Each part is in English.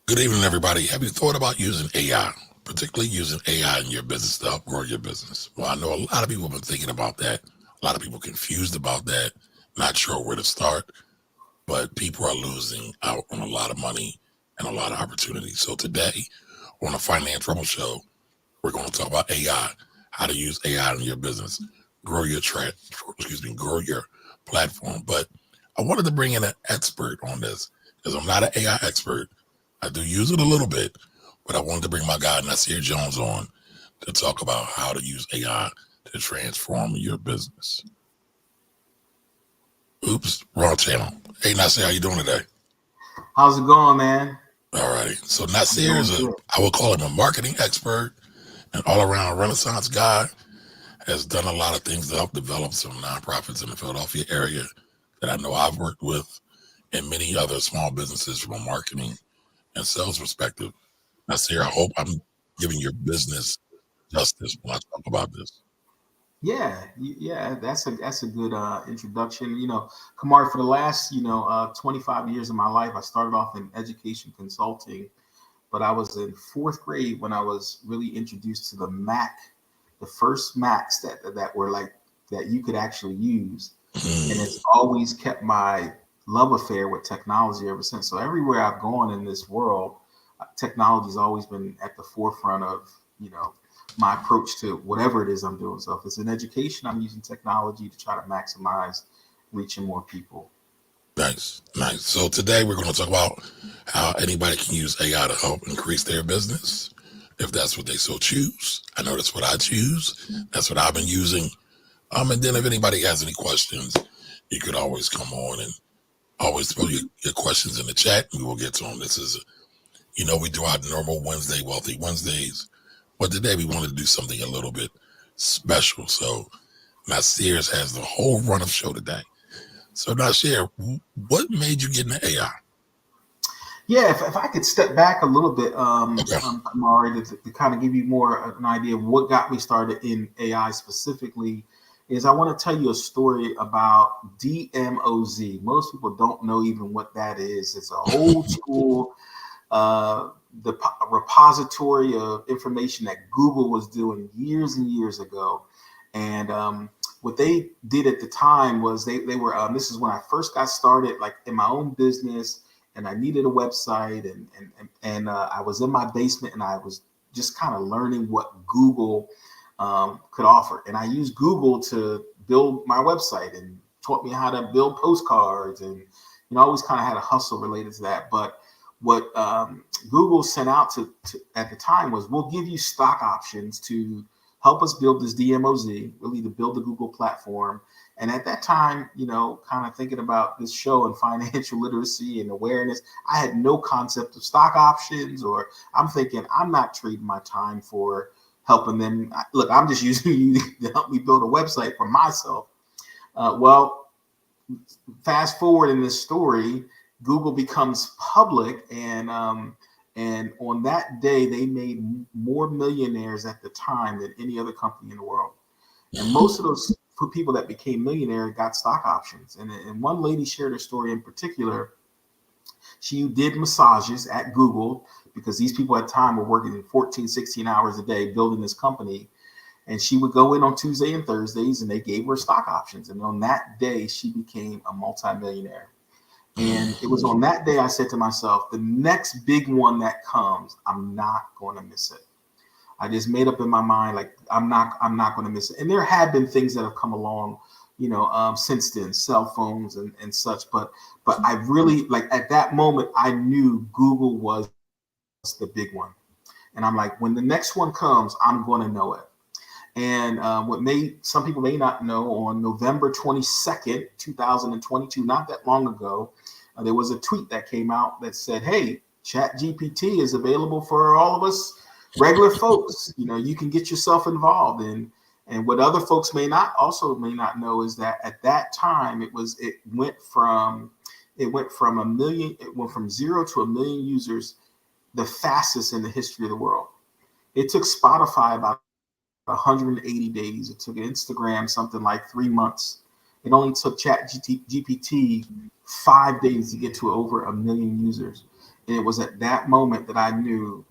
Good evening, everybody. Have you thought about using AI, particularly using AI in your business to help grow your business? Well, I know a lot of people have been thinking about that. A lot of people confused about that, not sure where to start, but people are losing out on a lot of money and a lot of opportunities. So today on the Finance Rebel Show, we're going to talk about AI, how to use AI in your business, grow your grow your platform. But I wanted to bring in an expert on this because I'm not an AI expert. I do use it a little bit, but I wanted to bring my guy Nasir Jones on to talk about how to use AI to transform your business. Oops, wrong channel. Hey Nasir, how you doing today? How's it going, man? All right. So I'm Nasir doing is good. I would call him a marketing expert, an all-around Renaissance guy, has done a lot of things to help develop some nonprofits in the Philadelphia area that I know I've worked with, and many other small businesses from a marketing and sales perspective. Nasir, I hope I'm giving your business justice when I talk about this. Yeah, that's a good introduction. Kamar, for the last 25 years of my life, I started off in education consulting, but I was in fourth grade when I was really introduced to the Mac, the first Macs that were like that you could actually use, and it's Mm, always kept my love affair with technology ever since. So everywhere I've gone in this world, technology's always been at the forefront of my approach to whatever it is I'm doing. So if it's in education, I'm using technology to try to maximize reaching more people. nice, nice. So today we're going to talk about how anybody can use AI to help increase their business, if that's what they so choose. I know that's what I choose. That's what I've been using. And then if anybody has any questions, you could always come on and always throw your questions in the chat and we will get to them. This is, we do our normal Wednesday, Wealthy Wednesdays, but today we wanted to do something a little bit special. So Nasir's has the whole run of show today. So Nasir, what made you get into AI? Yeah, if I could step back a little bit, Okay. Kamari, to kind of give you more an idea of what got me started in AI specifically, is I want to tell you a story about DMOZ. Most people don't know even what that is. It's an old school the repository of information that Google was doing years and years ago. And what they did at the time was they were, this is when I first got started, like in my own business, and I needed a website, and I was in my basement, and I was just kind of learning what Google could offer. And I used Google to build my website and taught me how to build postcards, and I always kind of had a hustle related to that. But what Google sent out to at the time was, we'll give you stock options to help us build this DMOZ, really to build the Google platform. And at that time, kind of thinking about this show and financial literacy and awareness, I had no concept of stock options, or I'm thinking I'm not trading my time for helping them. Look, I'm just using you to help me build a website for myself. Well, fast forward in this story, Google becomes public, and on that day they made more millionaires at the time than any other company in the world. And most of those people that became millionaire got stock options. And one lady shared her story in particular. She did massages at Google because these people at the time were working 14, 16 hours a day building this company, and she would go in on Tuesday and Thursdays, and they gave her stock options. And on that day, she became a multimillionaire. And it was on that day I said to myself, the next big one that comes, I'm not going to miss it. I just made up in my mind, like, I'm not going to miss it. And there have been things that have come along, since then, cell phones and such. But I really, like, at that moment, I knew Google was the big one. And I'm like, when the next one comes, I'm going to know it. And what some people may not know, on November 22nd, 2022, not that long ago, there was a tweet that came out that said, "Hey, Chat GPT is available for all of us regular folks. You can get yourself involved." And what other folks may not know is that at that time it went from 0 to 1 million users, the fastest in the history of the world. It took Spotify about 180 days. It took Instagram something like 3 months. It only took GPT 5 days to get to over 1 million users. And it was at that moment that I knew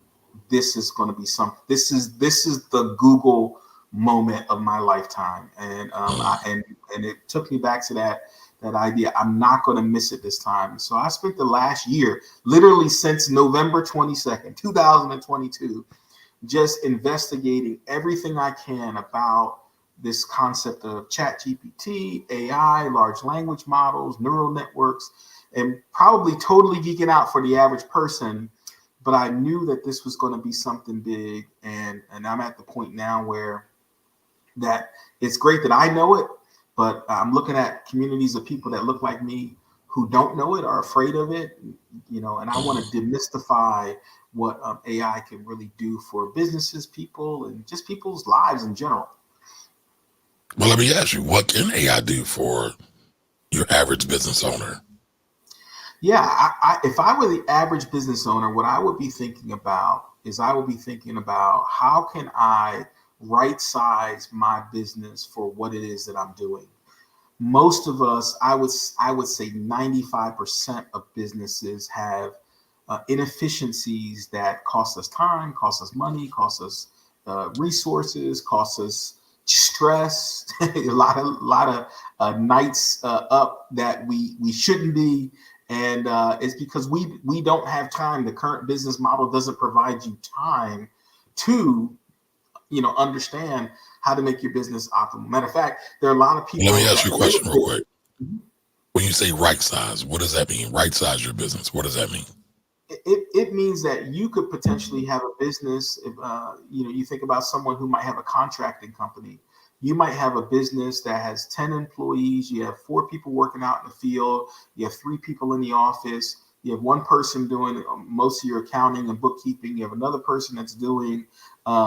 this is going to be something. This is the Google moment of my lifetime. And and it took me back to that idea. I'm not going to miss it this time. So I spent the last year, literally since November 22nd, 2022, just investigating everything I can about this concept of chat GPT, AI, large language models, neural networks, and probably totally geeking out for the average person. But I knew that this was going to be something big. And I'm at the point now where that it's great that I know it, but I'm looking at communities of people that look like me who don't know it, are afraid of it, and I want to demystify what AI can really do for businesses, people, and just people's lives in general. Well, let me ask you, what can AI do for your average business owner? Yeah, if I were the average business owner, what I would be thinking about is I would be thinking about how can I right size my business for what it is that I'm doing. Most of us, I would say 95% of businesses have inefficiencies that cost us time, cost us money, cost us resources, cost us stress, a lot of nights up that we shouldn't be, and it's because we don't have time. The current business model doesn't provide you time to understand how to make your business optimal. Matter of fact, there are a lot of Let me people ask that you a question real quick. When you say right size, what does that mean? Right size your business. What does that mean? it means that you could potentially have a business. If you think about someone who might have a contracting company. You might have a business that has 10 employees. You have 4 people working out in the field. You have 3 people in the office. You have one person doing most of your accounting and bookkeeping. You have another person that's doing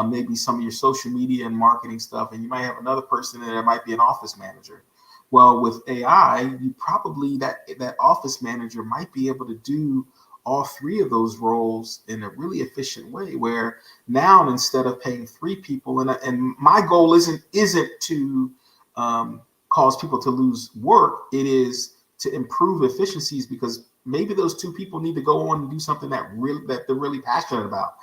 maybe some of your social media and marketing stuff. And you might have another person that might be an office manager. Well, with AI, you probably that office manager might be able to do all 3 of those roles in a really efficient way, where now instead of paying 3 people, and my goal isn't to cause people to lose work. It is to improve efficiencies, because maybe those 2 people need to go on and do something that they're really passionate about.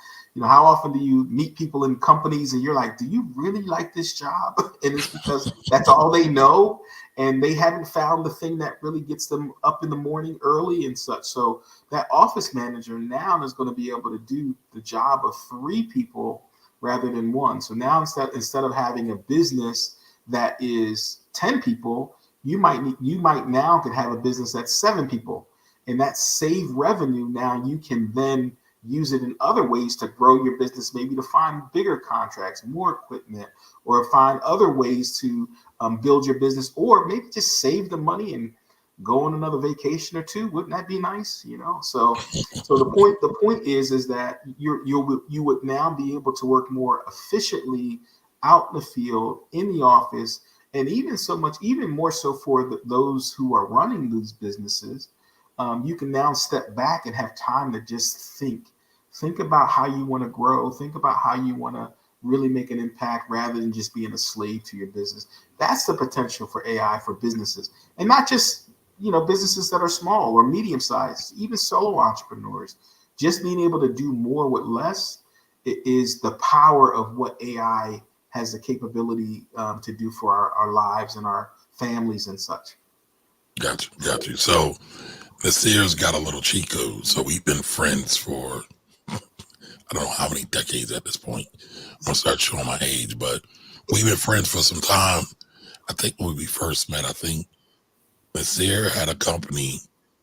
How often do you meet people in companies and you're like, do you really like this job? And it's because that's all they know, and they haven't found the thing that really gets them up in the morning early and such. So that office manager now is going to be able to do the job of 3 people rather than 1. So now instead of having a business that is 10 people, you might now could have a business that's 7 people, and that save revenue. Now you can then use it in other ways to grow your business, maybe to find bigger contracts, more equipment, or find other ways to build your business, or maybe just save the money and go on another vacation or 2. Wouldn't that be nice? So the point is that you would now be able to work more efficiently out in the field, in the office, and even more so for those who are running these businesses. You can now step back and have time to just think about how you want to grow, think about how you want to really make an impact rather than just being a slave to your business. That's the potential for AI for businesses, and not just businesses that are small or medium sized, even solo entrepreneurs. Just being able to do more with less is the power of what AI has the capability to do for our lives and our families and such. Got you. So the Sears got a little cheat code. So we've been friends for I don't know how many decades at this point. I'm gonna start showing my age, but we've been friends for some time. I think when we first met, I think Nasir had a company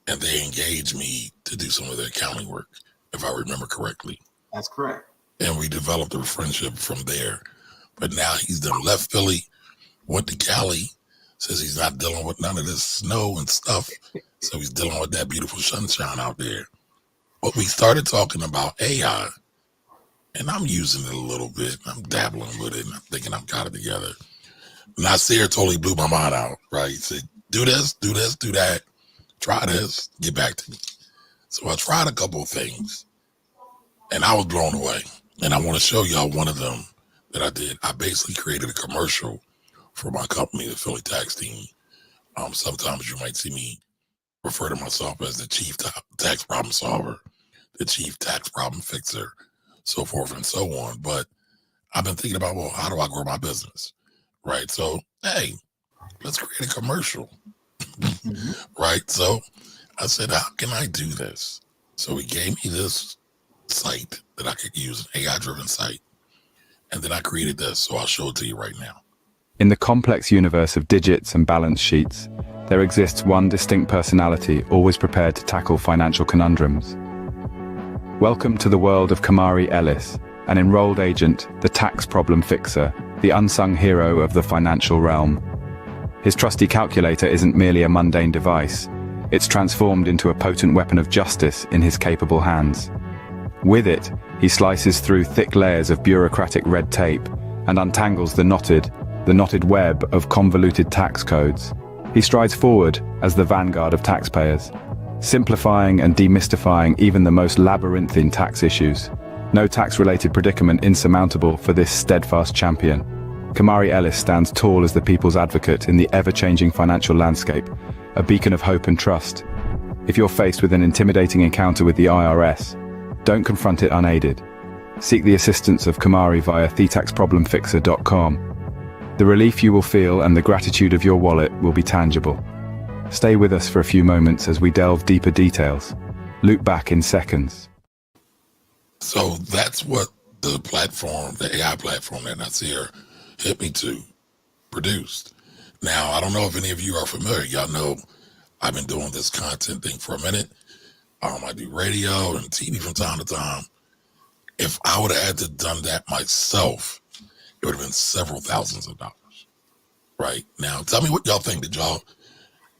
and they engaged me to do some of their accounting work, if I remember correctly. That's correct. And we developed a friendship from there. But now he's done left Philly, went to Cali, says he's not dealing with none of this snow and stuff. So he's dealing with that beautiful sunshine out there. But we started talking about AI, and I'm using it a little bit. I'm dabbling with it, and I'm thinking I've got it together. Nasir totally blew my mind out, right? He said, do this, do this, do that. Try this, get back to me. So I tried a couple of things, and I was blown away. And I want to show y'all one of them that I did. I basically created a commercial for my company, the Philly Tax Team, Sometimes you might see me refer to myself as the chief tax problem solver, the chief tax problem fixer, so forth and so on. But I've been thinking about, well, how do I grow my business? Right. So, hey, let's create a commercial. Mhm. Right. So I said, how can I do this? So he gave me this site that I could use, an AI driven site. And then I created this. So I'll show it to you right now. In the complex universe of digits and balance sheets, there exists one distinct personality always prepared to tackle financial conundrums. Welcome to the world of Kamari Ellis, an enrolled agent, the tax problem fixer, the unsung hero of the financial realm. His trusty calculator isn't merely a mundane device. It's transformed into a potent weapon of justice in his capable hands. With it, he slices through thick layers of bureaucratic red tape and untangles the knotted web of convoluted tax codes. He strides forward as the vanguard of taxpayers, simplifying and demystifying even the most labyrinthine tax issues. No tax-related predicament insurmountable for this steadfast champion. Kamari Ellis stands tall as the people's advocate in the ever-changing financial landscape, a beacon of hope and trust. If you're faced with an intimidating encounter with the IRS, don't confront it unaided. Seek the assistance of Kamari via thetaxproblemfixer.com. The relief you will feel and the gratitude of your wallet will be tangible. Stay with us for a few moments as we delve deeper details. Loop back in seconds. So that's what the platform, the AI platform that Nasir hit me to, produced. Now, I don't know if any of you are familiar. Y'all know I've been doing this content thing for a minute. I do radio and TV from time to time. If I would have had to done that myself, it would have been several thousands of dollars. Right now, tell me what y'all think. Did y'all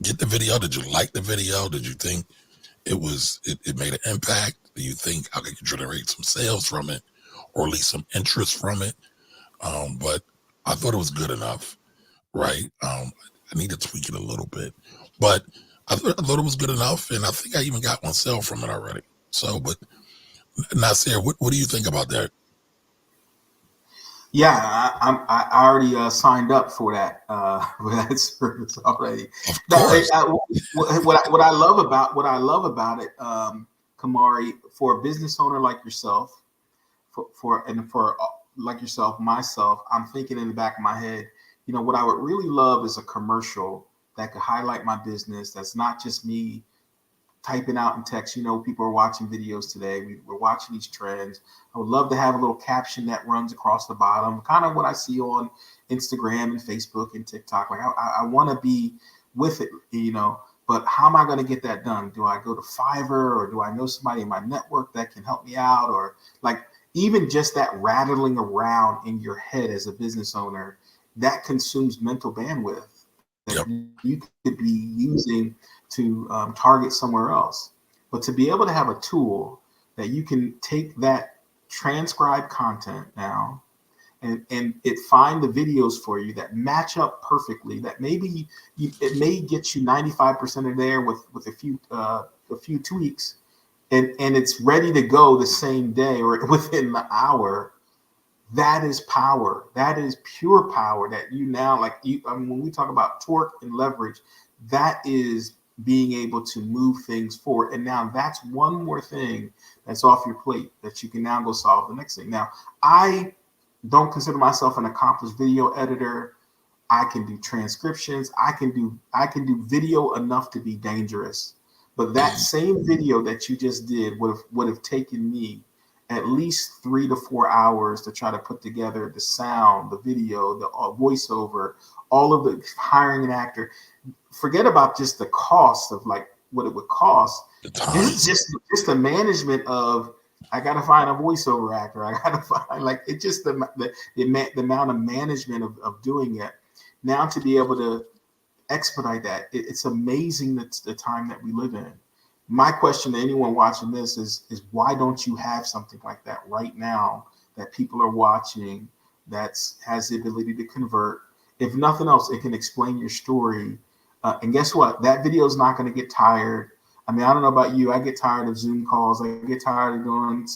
get the video? Did you like the video? Did you think it made an impact? Do you think I could generate some sales from it, or at least some interest from it? But I thought it was good enough, right? I need to tweak it a little bit, but I thought it was good enough, and I think I even got one sale from it already. So, but Nasir, what do you think about that? Yeah, I already signed up for that for that service already. Of That, course. what I love about it, Kamari, for a business owner like yourself, for like yourself, myself, I'm thinking in the back of my head, what I would really love is a commercial that could highlight my business. That's not just me typing out in text. People are watching videos today. We're watching these trends. I would love to have a little caption that runs across the bottom, kind of what I see on Instagram and Facebook and TikTok. Like I want to be with it, but how am I going to get that done? Do I go to Fiverr, or do I know somebody in my network that can help me out? Or like even just that rattling around in your head as a business owner, that consumes mental bandwidth that Yep. you could be using to target somewhere else. But to be able to have a tool that you can take that transcribed content now and it find the videos for you that match up perfectly, that maybe it may get you 95% of there with a few tweaks, and it's ready to go the same day or within the hour. That is power. That is pure power that you now, when we talk about torque and leverage, that is being able to move things forward. And now that's one more thing that's off your plate that you can now go solve the next thing. Now, I don't consider myself an accomplished video editor. I can do transcriptions. I can do video enough to be dangerous. But that same video that you just did would have taken me at least 3 to 4 hours to try to put together the sound, the video, the voiceover, all of the hiring an actor. Forget about just the cost of like what it would cost. The time. Just the management of, I got to find a voiceover actor. I got to find it's just the amount of management of doing it. Now to be able to expedite that, it's amazing that the time that we live in. My question to anyone watching this is why don't you have something like that right now that people are watching that has the ability to convert? If nothing else, it can explain your story. And guess what? That video is not going to get tired. I mean, I don't know about you. I get tired of Zoom calls. I get tired of doing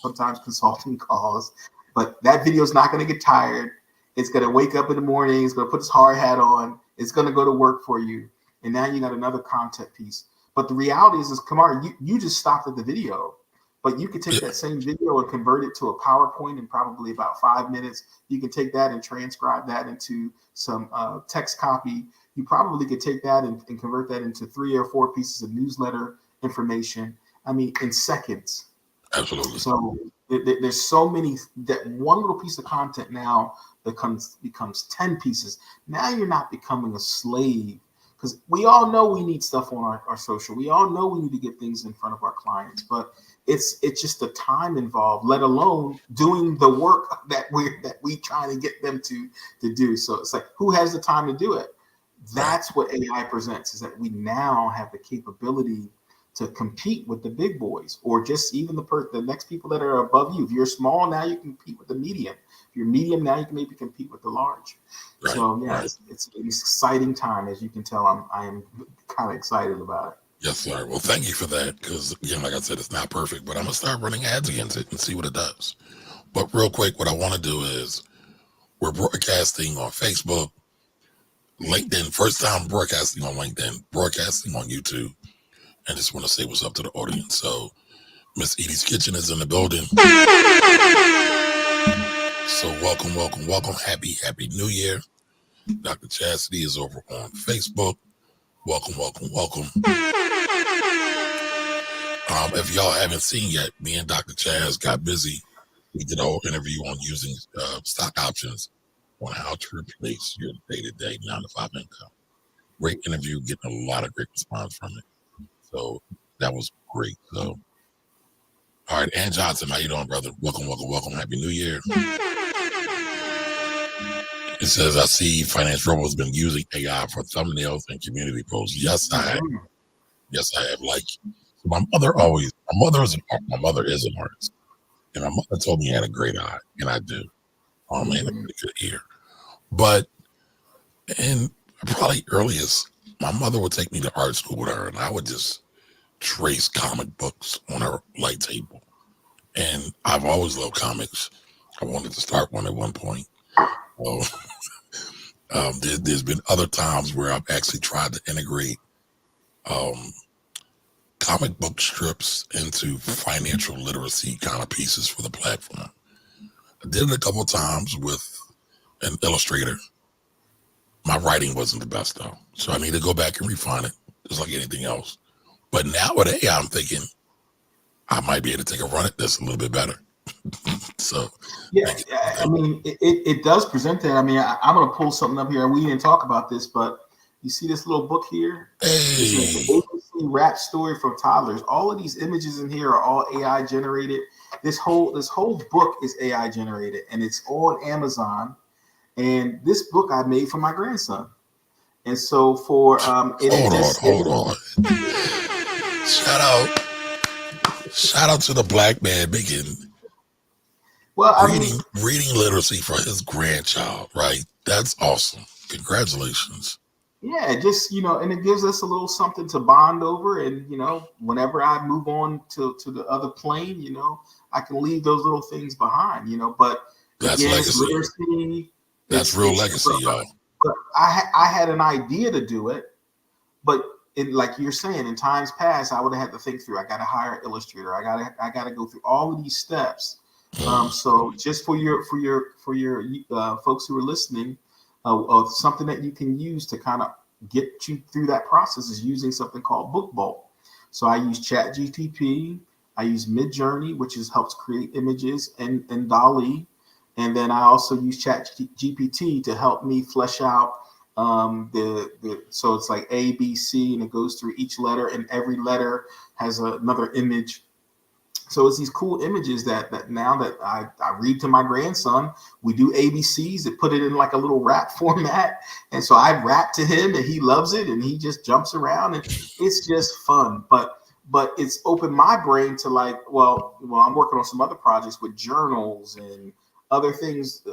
sometimes consulting calls. But that video is not going to get tired. It's going to wake up in the morning. It's going to put its hard hat on. It's going to go to work for you. and now you got another content piece. But the reality is Kamar, you just stopped at the video, but you could take that same video and convert it to a PowerPoint in probably about 5 minutes. You can take that and transcribe that into some text copy. You probably could take that and convert that into 3 or 4 pieces of newsletter information. I mean, in seconds. Absolutely. So there's so many, that one little piece of content now becomes 10 pieces. Now you're not becoming a slave, because we all know we need stuff on our social. We all know we need to get things in front of our clients, but it's just the time involved, let alone doing the work that we trying to get them to do. So it's like, who has the time to do it? That's what AI presents, is that we now have the capability to compete with the big boys, or just even the next people that are above you. If you're small, now you can compete with the medium. If you're medium, now you can maybe compete with the large. Right. So yeah, it's an exciting time. As you can tell, I am kind of excited about it. Yes, sir. Well, thank you for that, because again, like I said, it's not perfect, but I'm gonna start running ads against it and see what it does. But real quick, what I want to do is, we're broadcasting on Facebook, LinkedIn, first time broadcasting on LinkedIn, broadcasting on YouTube. And just want to say what's up to the audience. So Miss Edie's Kitchen is in the building. So welcome. Happy New Year. Dr. Chastity is over on Facebook. Welcome. If y'all haven't seen yet, me and Dr. Chaz got busy. We did a whole interview on using stock options on how to replace your day-to-day 9-to-5 income. Great interview, getting a lot of great response from it. So that was great. So, all right, Ann Johnson, how you doing, brother? Welcome. Happy New Year. It says, I see Finance Robo has been using AI for thumbnails and community posts. Yes, I have. Like, my mother is an artist, and my mother told me I had a great eye, and I do. Oh man, a pretty good ear. But, and probably earliest, my mother would take me to art school with her, and I would just trace comic books on her light table. And I've always loved comics. I wanted to start one at one point. So, there's been other times where I've actually tried to integrate comic book strips into financial literacy kind of pieces for the platform. I did it a couple of times with an illustrator. My writing wasn't the best though, so I need to go back and refine it, just like anything else. But now with AI, I'm thinking I might be able to take a run at this a little bit better. So yeah, I mean, it does present that. I mean, I'm going to pull something up here. We didn't talk about this, but you see this little book here? Hey. It's an ABC rap story for toddlers. All of these images in here are all AI generated. This whole book is AI generated, and it's on Amazon. And this book I made for my grandson. And so for hold on. Shout out to the black man making reading literacy for his grandchild, right? That's awesome. Congratulations. Yeah, just, and it gives us a little something to bond over. And, whenever I move on to the other plane, I can leave those little things behind, but that's legacy. Literacy. That's real legacy, y'all. But I had an idea to do it, but like you're saying, in times past, I would have had to think through. I got to hire an illustrator. I got to go through all of these steps. So just for your folks who are listening, something that you can use to kind of get you through that process is using something called BookBolt. So I use ChatGPT, I use Midjourney, which helps create images, and DALL-E. And then I also use ChatGPT to help me flesh out so it's like A, B, C, and it goes through each letter, and every letter has another image. So it's these cool images that now that I read to my grandson, we do ABCs, it put it in like a little rap format. And so I rap to him and he loves it and he just jumps around and it's just fun. But it's opened my brain to like, well, I'm working on some other projects with journals and other things,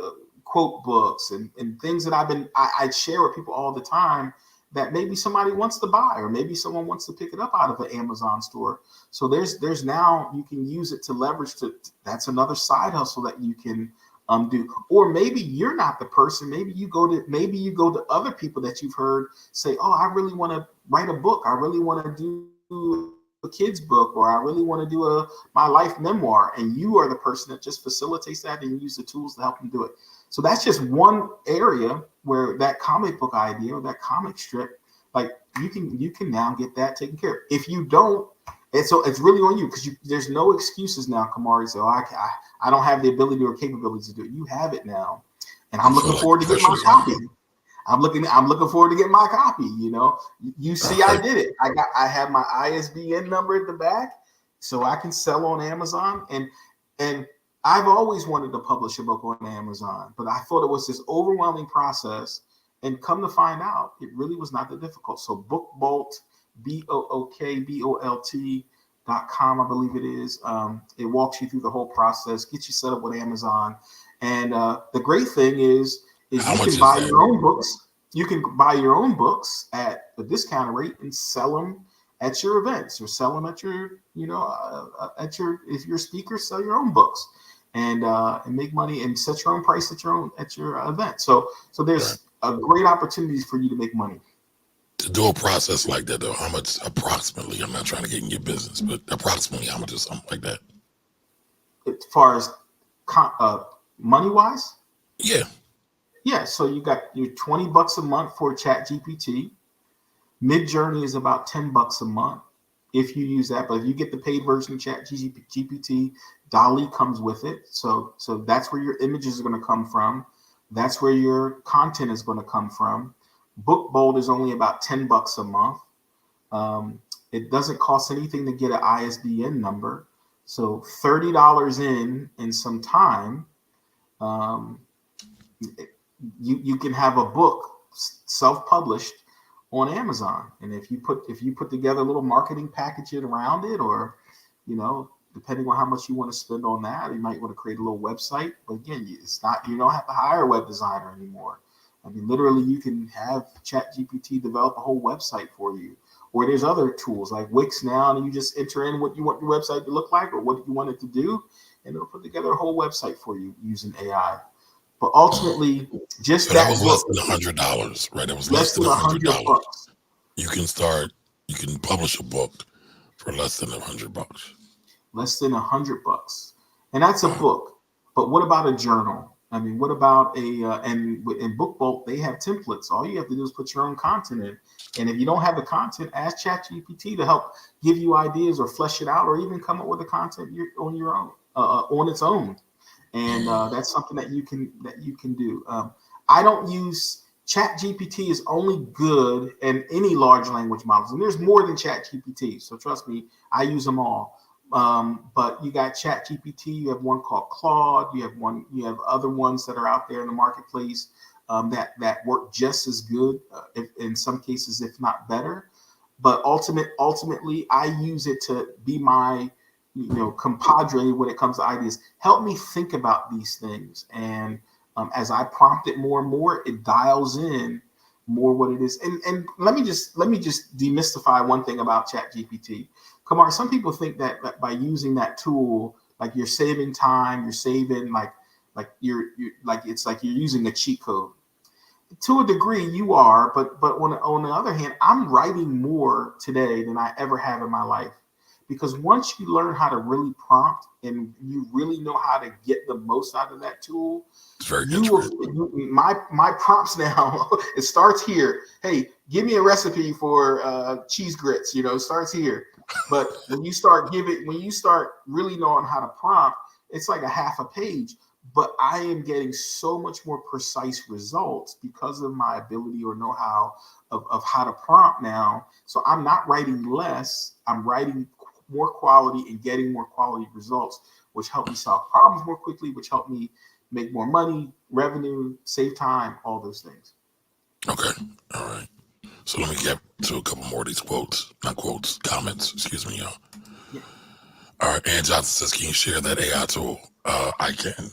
quote books and things that I share with people all the time that maybe somebody wants to buy, or maybe someone wants to pick it up out of an Amazon store. So there's now, you can use it to leverage that's another side hustle that you can do. Or maybe you're not the person. Maybe you go to other people that you've heard say, oh, I really want to write a book. I really want to do a kid's book, or I really want to do my life memoir. And you are the person that just facilitates that and use the tools to help them do it. So that's just one area where that comic book idea or that comic strip, like you can now get that taken care of. If you don't, and so it's really on you, because there's no excuses now, Kamari. So I don't have the ability or capability to do it. You have it now, and I'm looking forward to getting my copy. I'm looking forward to getting my copy. You know, you see, I did it. I have my ISBN number at the back, so I can sell on Amazon. And I've always wanted to publish a book on Amazon, but I thought it was this overwhelming process. And come to find out, it really was not that difficult. So BookBolt, BookBolt.com, I believe it is. It walks you through the whole process, gets you set up with Amazon. And the great thing is you can buy your own books. You can buy your own books at a discounted rate and sell them at your events, or sell them at your, if you're a speaker, sell your own books and make money and set your own price at your event. So there's a great opportunity for you to make money. To do a process like that, though, how much approximately? I'm not trying to get in your business, but approximately how much is something like that? As far as money wise? Yeah. Yeah. So you got your $20 a month for ChatGPT. Midjourney is about $10 a month if you use that. But if you get the paid version of ChatGPT, DALL-E comes with it. So that's where your images are going to come from. That's where your content is going to come from. BookBolt is only about $10 a month. It doesn't cost anything to get an ISBN number. So $30 in some time, you can have a book self-published on Amazon. And if you put together a little marketing package around it, or depending on how much you want to spend on that, you might want to create a little website. But again, you don't have to hire a web designer anymore. I mean, literally, you can have ChatGPT develop a whole website for you. Or there's other tools like Wix now, and you just enter in what you want your website to look like or what you want it to do, and it'll put together a whole website for you using AI. But ultimately, just that was less than $100, right? It was less than $100. You can publish a book for less than $100. Less than $100, and that's a book. But what about a journal? I mean, what about and in BookBolt, they have templates. All you have to do is put your own content in. And if you don't have the content, ask ChatGPT to help give you ideas or flesh it out, or even come up with the content on your own, on its own. And that's something that you can do. I don't use ChatGPT is only good in any large language models, and there's more than ChatGPT. So trust me, I use them all. But you got ChatGPT, you have one called Claude, you have other ones that are out there in the marketplace that work just as good, in some cases, if not better. But ultimately, I use it to be my compadre when it comes to ideas. Help me think about these things, and as I prompt it more and more, it dials in more what it is. And let me just demystify one thing about ChatGPT. Kamar, some people think that by using that tool, like you're saving time, you're saving like it's like you're using a cheat code. To a degree, you are, but on the other hand, I'm writing more today than I ever have in my life, because once you learn how to really prompt and you really know how to get the most out of that tool, it's very my prompts now, it starts here. Hey, give me a recipe for cheese grits. It starts here. But when you start really knowing how to prompt, it's like a half a page. But I am getting so much more precise results because of my ability or know-how of how to prompt now. So I'm not writing less. I'm writing more quality and getting more quality results, which help me solve problems more quickly, which help me make more money, revenue, save time, all those things. Okay. All right. So let me get to a couple more of these comments. Excuse me, y'all. Yeah. All right. Ann Johnson says, can you share that AI tool? I can.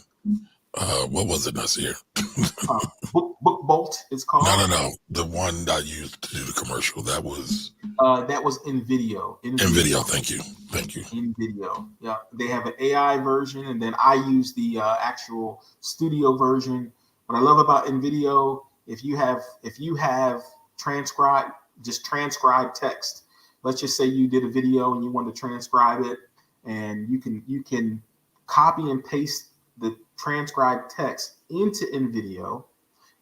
What was it, Nasir? BookBolt is called. No. The one I used to do the commercial. That was That was in video. In video, thank you. In video, yeah. They have an AI version, and then I use the actual studio version. What I love about InVideo, if you have transcribe, just transcribe text. Let's just say you did a video and you want to transcribe it, and you can copy and paste the transcribed text into InVideo,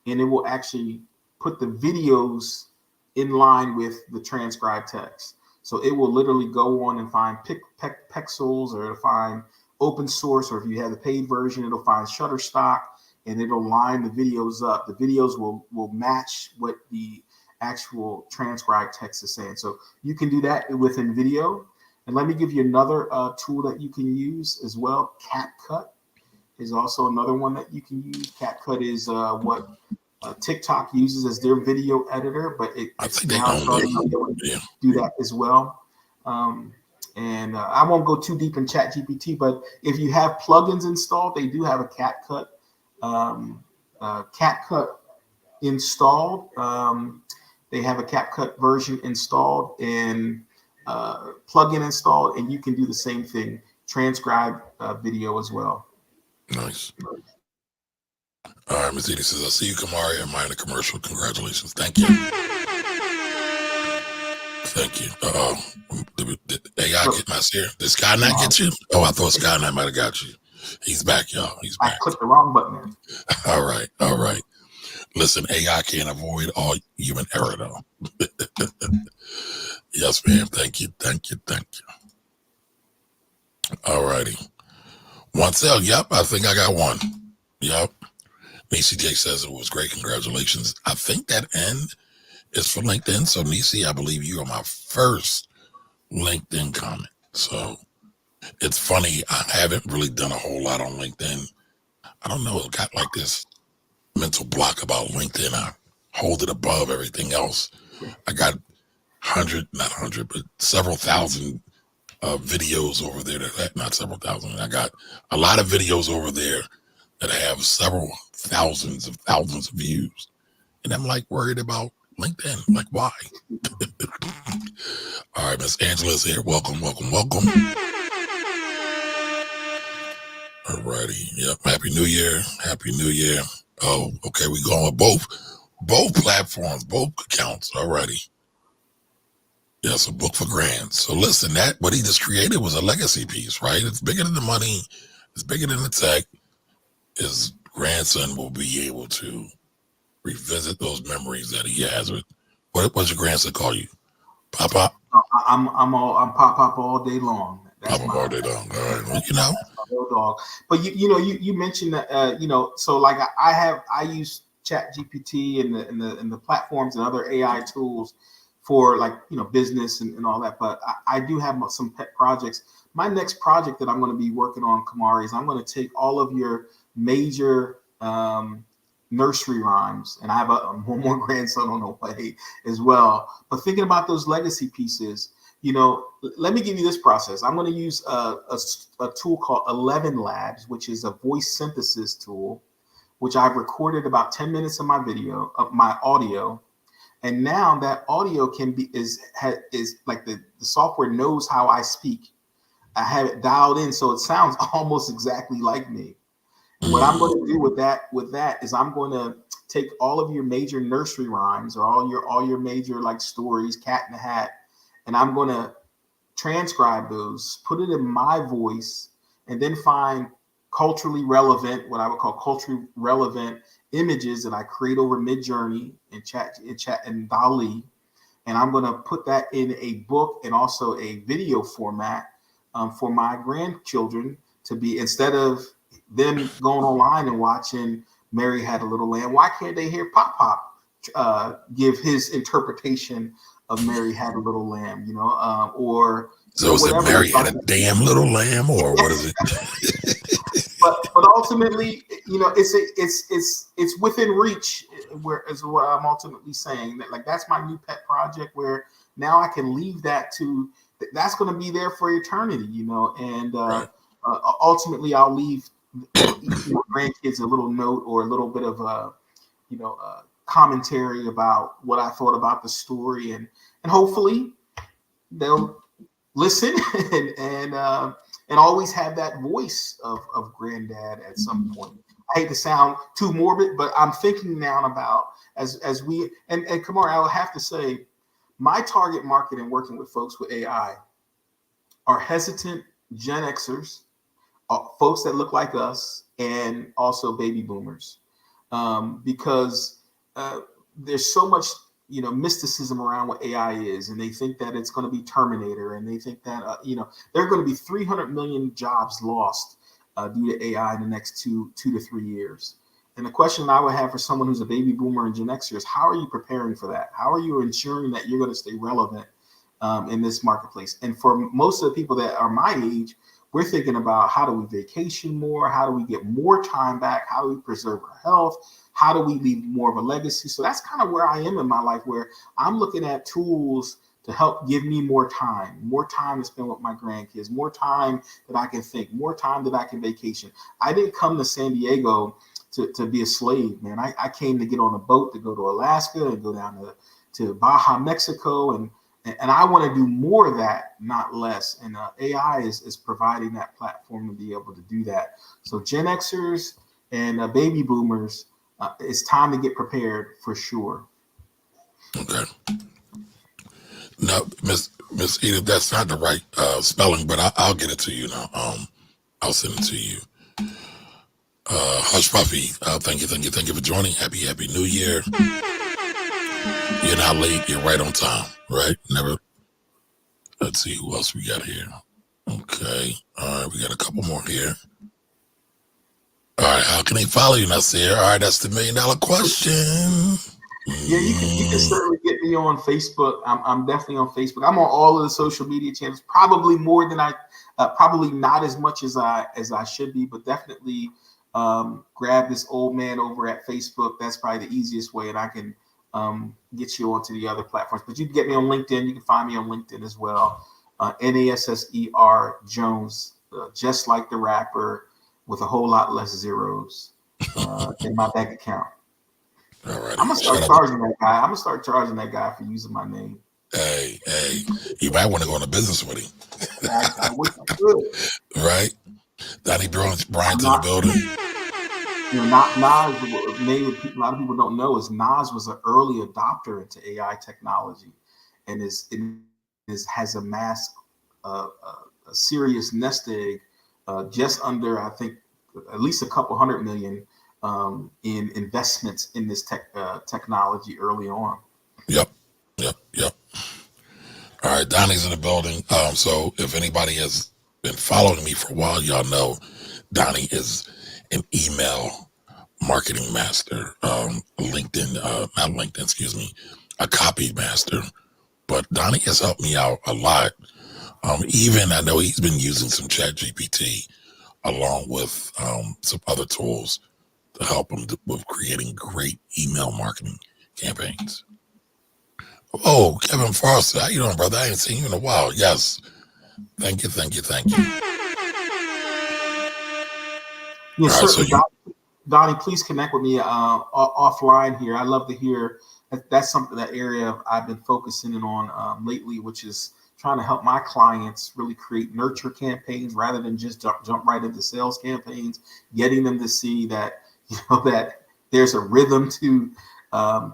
and it will actually put the videos in line with the transcribed text. So it will literally go on and find pixels, or it'll find open source, or if you have the paid version, it'll find Shutterstock, and it'll line the videos up. The videos will match what the actual transcribed text is saying. So you can do that within video. And let me give you another tool that you can use as well. CapCut is also another one that you can use. CapCut is what TikTok uses as their video editor, but I think they own it. Do that as well. And I won't go too deep in ChatGPT, but if you have plugins installed, they do have a CapCut installed. They have a CapCut version installed and plugin installed, and you can do the same thing, transcribe video as well. Nice. All right, Ms. Edie says, I see you, Kamari. Am I in a commercial? Congratulations. Thank you. Thank you. Did AI get my here? Did Skynet get you? Oh, I thought Skynet might have got you. He's back, y'all. He's back. I clicked the wrong button. All right. Listen, AI can't avoid all human error, though. Yes, ma'am. Thank you. All righty. One cell. Yep, I think I got one. Yep. Nisi J says it was great. Congratulations. I think that end is for LinkedIn. So, Nisi, I believe you are my first LinkedIn comment. So, it's funny. I haven't really done a whole lot on LinkedIn. I don't know. It got like this mental block about LinkedIn. I hold it above everything else. I got several thousand videos over there. Not several thousand. I got a lot of videos over there that have several thousands of views. And I'm like worried about LinkedIn. Like, why? All right, Miss Angela's here. Welcome. All righty. Yep. Happy New Year. Oh, okay. We going with both platforms, both accounts. All righty. Yes, a book for grants. So listen, what he just created was a legacy piece, right? It's bigger than the money. It's bigger than the tech. His grandson will be able to revisit those memories that he has. What's your grandson call you? Pop? I'm pop all day long. Pop all day long. All right. Well, dog. But you mentioned that so like I use ChatGPT and the platforms and other AI tools for like business and all that. But I do have some pet projects. My next project that I'm going to be working on, Kamari, is I'm going to take all of your major nursery rhymes, and I have one more grandson on the way as well. But thinking about those legacy pieces, let me give you this process. I'm going to use a tool called 11 Labs, which is a voice synthesis tool, which I've recorded about 10 minutes of my audio. And now that audio is like the software knows how I speak. I have it dialed in, so it sounds almost exactly like me. What I'm going to do with that is I'm going to take all of your major nursery rhymes or all your major like stories, Cat in the Hat, and I'm going to transcribe those, put it in my voice, and then find culturally relevant, what I would call culturally relevant images that I create over Midjourney and Chat and DALL-E, and I'm going to put that in a book and also a video format for my grandchildren to be, instead of them going online and watching Mary Had a Little Lamb, why can't they hear Pop give his interpretation of Mary Had a Little Lamb, or so is it Mary Had a Damn Little Lamb, or what is it? but ultimately, it's within reach, where is what I'm ultimately saying, that like that's my new pet project, where now I can leave that to, that's going to be there for eternity, and right. Ultimately I'll leave my grandkids a little note or a little bit of commentary about what I thought about the story, and hopefully they'll listen and always have that voice of granddad at some point. I hate to sound too morbid, but I'm thinking now about as we and Kamar, I will have to say, my target market in working with folks with AI are hesitant Gen Xers, folks that look like us, and also baby boomers, because there's so much mysticism around what AI is, and they think that it's going to be Terminator, and they think that there are going to be 300 million jobs lost due to AI in the next two to 3 years. And the question I would have for someone who's a baby boomer and Gen Xer is, how are you preparing for that? How are you ensuring that you're going to stay relevant in this marketplace? And for most of the people that are my age, we're thinking about, how do we vacation more? How do we get more time back? How do we preserve our health? How do we leave more of a legacy? So that's kind of where I am in my life, where I'm looking at tools to help give me more time to spend with my grandkids, more time that I can think, more time that I can vacation. I didn't come to San Diego to be a slave, man. I came to get on a boat to go to Alaska and go down to Baja, Mexico, and I want to do more of that, not less. And AI is providing that platform to be able to do that. So Gen Xers and baby boomers, it's time to get prepared for sure. Okay. No, Miss Edith, that's not the right spelling, but I'll get it to you now. I'll send it to you. Hush Puffy, thank you for joining. Happy New Year. You're not late. You're right on time. Right? Never. Let's see who else we got here. Okay. All right, we got a couple more here. All right, how can they follow you, Nasir? All right, that's the $1 million question. Yeah, you can certainly get me on Facebook. I'm definitely on Facebook. I'm on all of the social media channels, probably more than probably not as much as I should be, but definitely grab this old man over at Facebook. That's probably the easiest way, and I can get you onto the other platforms. But you can get me on LinkedIn. You can find me on LinkedIn as well. Nasser Jones, just like the rapper, with a whole lot less zeros in my bank account. All right. I'm gonna start charging that guy. I'm gonna start charging that guy for using my name. Hey, you might want to go into business with him. I wish I could. Right? Donnie Bryant's in the building. Nas, maybe a lot of people don't know, is Nas was an early adopter into AI technology, and has amassed a serious nest egg, just under, I think, at least a couple $100 million in investments in this technology early on. Yep. All right, Donnie's in the building. So if anybody has been following me for a while, y'all know Donnie is an email marketing master, a copy master. But Donnie has helped me out a lot. Even I know he's been using some ChatGPT along with some other tools to help him with creating great email marketing campaigns. Oh, Kevin Foster, how you doing, brother? I ain't seen you in a while. Yes. Thank you. Yes, certainly. Donnie, please connect with me offline here. I love to hear that's that area I've been focusing on lately, which is trying to help my clients really create nurture campaigns rather than just jump right into sales campaigns, getting them to see that that there's a rhythm to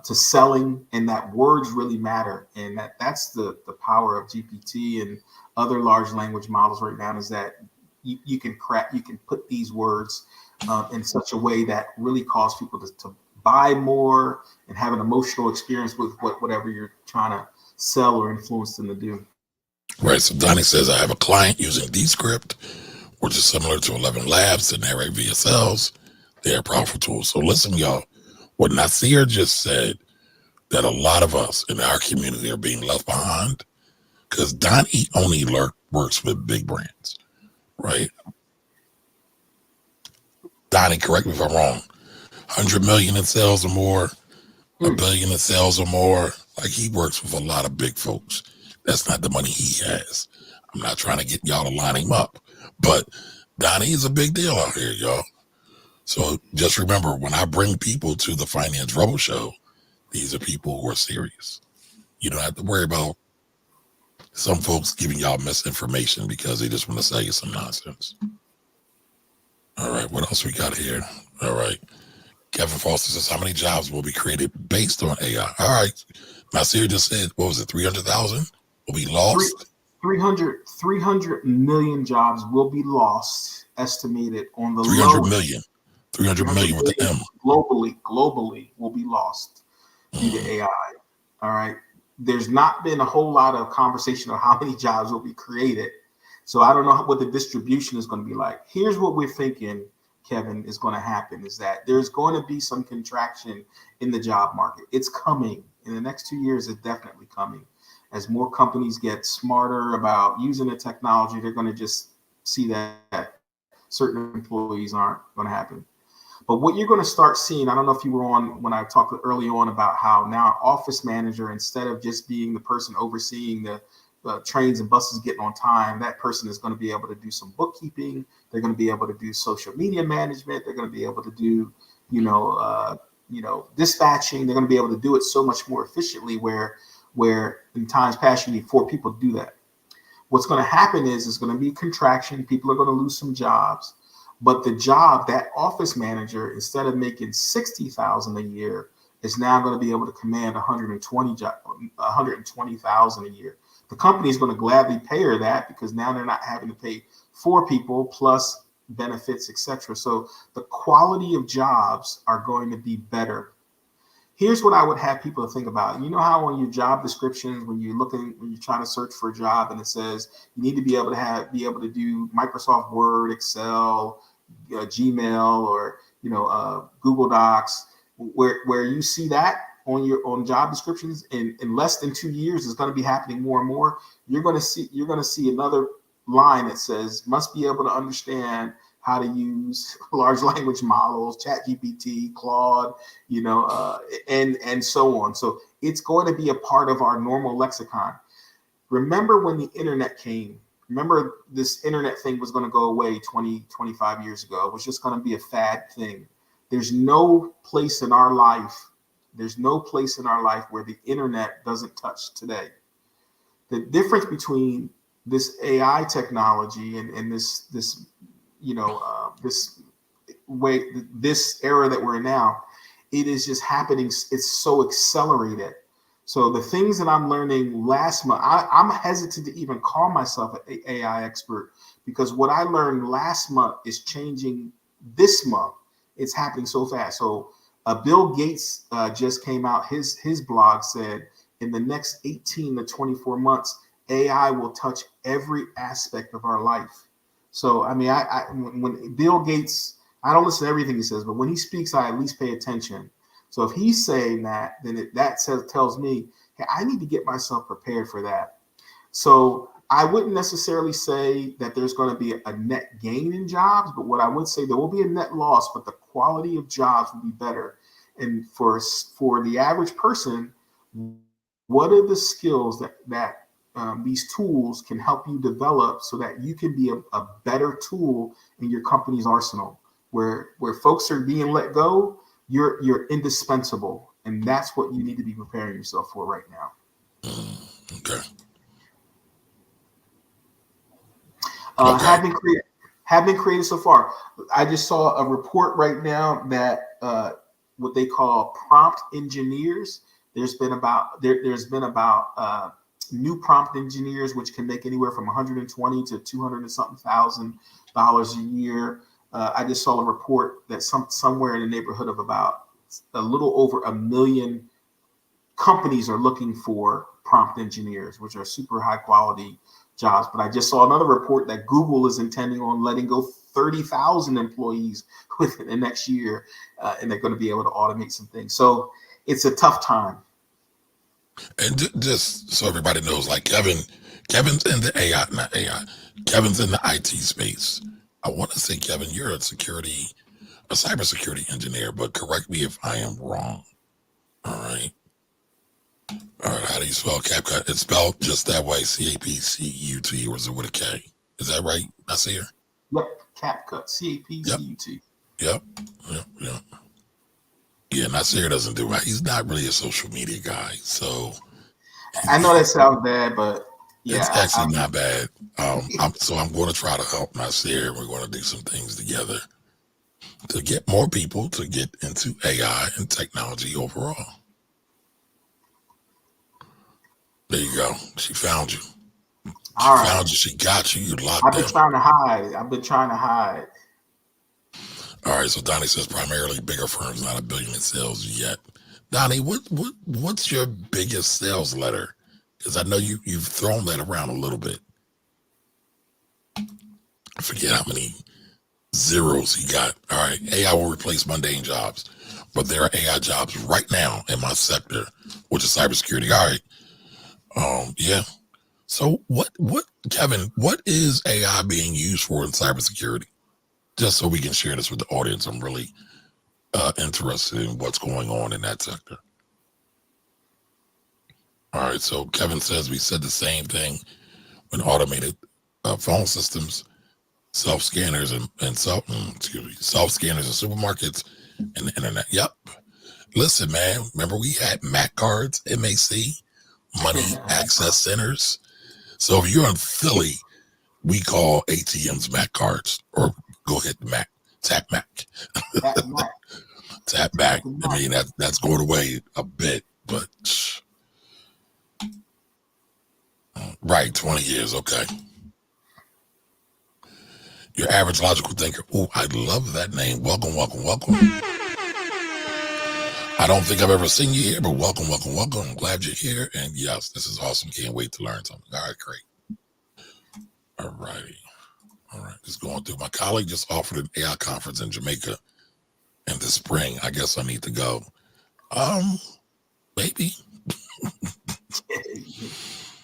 selling, and that words really matter, and that's the power of GPT and other large language models right now, is that you can put these words in such a way that really cause people to buy more and have an emotional experience with whatever you're trying to sell or influence them to do. Right. So Donnie says, I have a client using Descript, which is similar to 11 Labs to narrate VSLs. They are powerful tools. So listen, y'all, what Nasir just said, that a lot of us in our community are being left behind, because Donnie only works with big brands, right? Donnie, correct me if I'm wrong, 100 million in sales or more, $1 billion in sales or more. Like, he works with a lot of big folks. That's not the money he has. I'm not trying to get y'all to line him up, but Donnie is a big deal out here, y'all. So just remember, when I bring people to the Finance Rebel Show, these are people who are serious. You don't have to worry about Some folks giving y'all misinformation because they just want to sell you some nonsense. All right, what else we got here? All right. Kevin Foster says, how many jobs will be created based on AI? All right. Nasir just said, what was it, 300,000 will be lost? 300 million jobs will be lost, estimated on the 300 low. million. 300 million with the M. Globally will be lost due to AI. All right. There's not been a whole lot of conversation on how many jobs will be created. So I don't know what the distribution is going to be like. Here's what we're thinking, Kevin, is going to happen is that there's going to be some contraction in the job market. It's coming in the next 2 years. It's definitely coming. As more companies get smarter about using the technology, they're going to just see that certain employees aren't going to happen. But what you're going to start seeing, I don't know if you were on when I talked early on about how now an office manager, instead of just being the person overseeing the trains and buses getting on time, that person is going to be able to do some bookkeeping. They're going to be able to do social media management. They're going to be able to do, dispatching. They're going to be able to do it so much more efficiently where in times past you need 4 people to do that. What's going to happen is it's going to be contraction. People are going to lose some jobs. But the job, that office manager, instead of making $60,000 a year, is now going to be able to command $120,000 a year. The company is going to gladly pay her that because now they're not having to pay 4 people plus benefits, etc. So the quality of jobs are going to be better. Here's what I would have people to think about. You know how on your job descriptions, when you're trying to search for a job and it says you need to be able to do Microsoft Word, Excel, Gmail, or Google Docs, where you see that on job descriptions in less than 2 years is going to be happening more and more. You're going to see another line that says must be able to understand how to use large language models, ChatGPT, Claude, and so on. So it's going to be a part of our normal lexicon. Remember when the internet came? Remember this internet thing was going to go away 20, 25 years ago. It was just going to be a fad thing. There's no place in our life where the internet doesn't touch today. The difference between this AI technology and this era that we're in now, it is just happening. It's so accelerated. So the things that I'm learning last month, I'm hesitant to even call myself an AI expert because what I learned last month is changing this month. It's happening so fast. So Bill Gates just came out. His blog said in the next 18 to 24 months, AI will touch every aspect of our life. So, I mean, when Bill Gates, I don't listen to everything he says, but when he speaks, I at least pay attention. So if he's saying that, then tells me, hey, I need to get myself prepared for that. So I wouldn't necessarily say that there's going to be a net gain in jobs, but what I would say, there will be a net loss, but the quality of jobs will be better. And for the average person, what are the skills that these tools can help you develop so that you can be a better tool in your company's arsenal? Where folks are being let go, you're indispensable, and that's what you need to be preparing yourself for right now. Okay. Have been created so far. I just saw a report right now that what they call prompt engineers. There's been about new prompt engineers, which can make anywhere from 120 to 200 and something $1,000 a year. I just saw a report that somewhere in the neighborhood of about a little over 1 million companies are looking for prompt engineers, which are super high quality jobs. But I just saw another report that Google is intending on letting go 30,000 employees within the next year, and they're going to be able to automate some things. So it's a tough time. And just so everybody knows, like Kevin's in the AI, not AI. Kevin's in the IT space. I want to say, Kevin, you're a cybersecurity engineer, but correct me if I am wrong. All right. How do you spell CapCut? It's spelled just that way, CAPCUT, or is it with a K? Is that right? I see her. Yep, CapCut, CAPCUT. Yep. Yeah, Nasir doesn't do it. He's not really a social media guy, so I know that sounds bad, but It's Yeah, actually not bad. I'm going to try to help Nasir. We're going to do some things together to get more people to get into AI and technology overall. There you go. She found you. She all right. found you. She got you. You locked I've been in. trying to hide. I've been trying to hide. All right. So Donnie says primarily bigger firms, not a billion in sales yet. Donnie, what's your biggest sales letter? Because I know you've thrown that around a little bit. I forget how many zeros he got. All right. AI will replace mundane jobs, but there are AI jobs right now in my sector, which is cybersecurity. All right. Yeah. So Kevin, what is AI being used for in cybersecurity? Just so we can share this with the audience. I'm really interested in what's going on in that sector. All right. So Kevin says we said the same thing when automated phone systems, self scanners, and self scanners in supermarkets and the internet. Yep. Listen, man. Remember we had MAC cards, MAC, money access centers. So if you're in Philly, we call ATMs MAC cards, or go hit the Mac, tap Mac, That Mac, tap tap back. the I Mac. mean that's going away a bit, but right, 20 years, okay. Your average logical thinker. Oh, I love that name. Welcome, welcome, welcome. I don't think I've ever seen you here, but welcome, welcome, welcome. I'm glad you're here, and yes, this is awesome. Can't wait to learn something. All right, great. All righty. All right, just going through. My colleague just offered an AI conference in Jamaica in the spring. I guess I need to go. Maybe.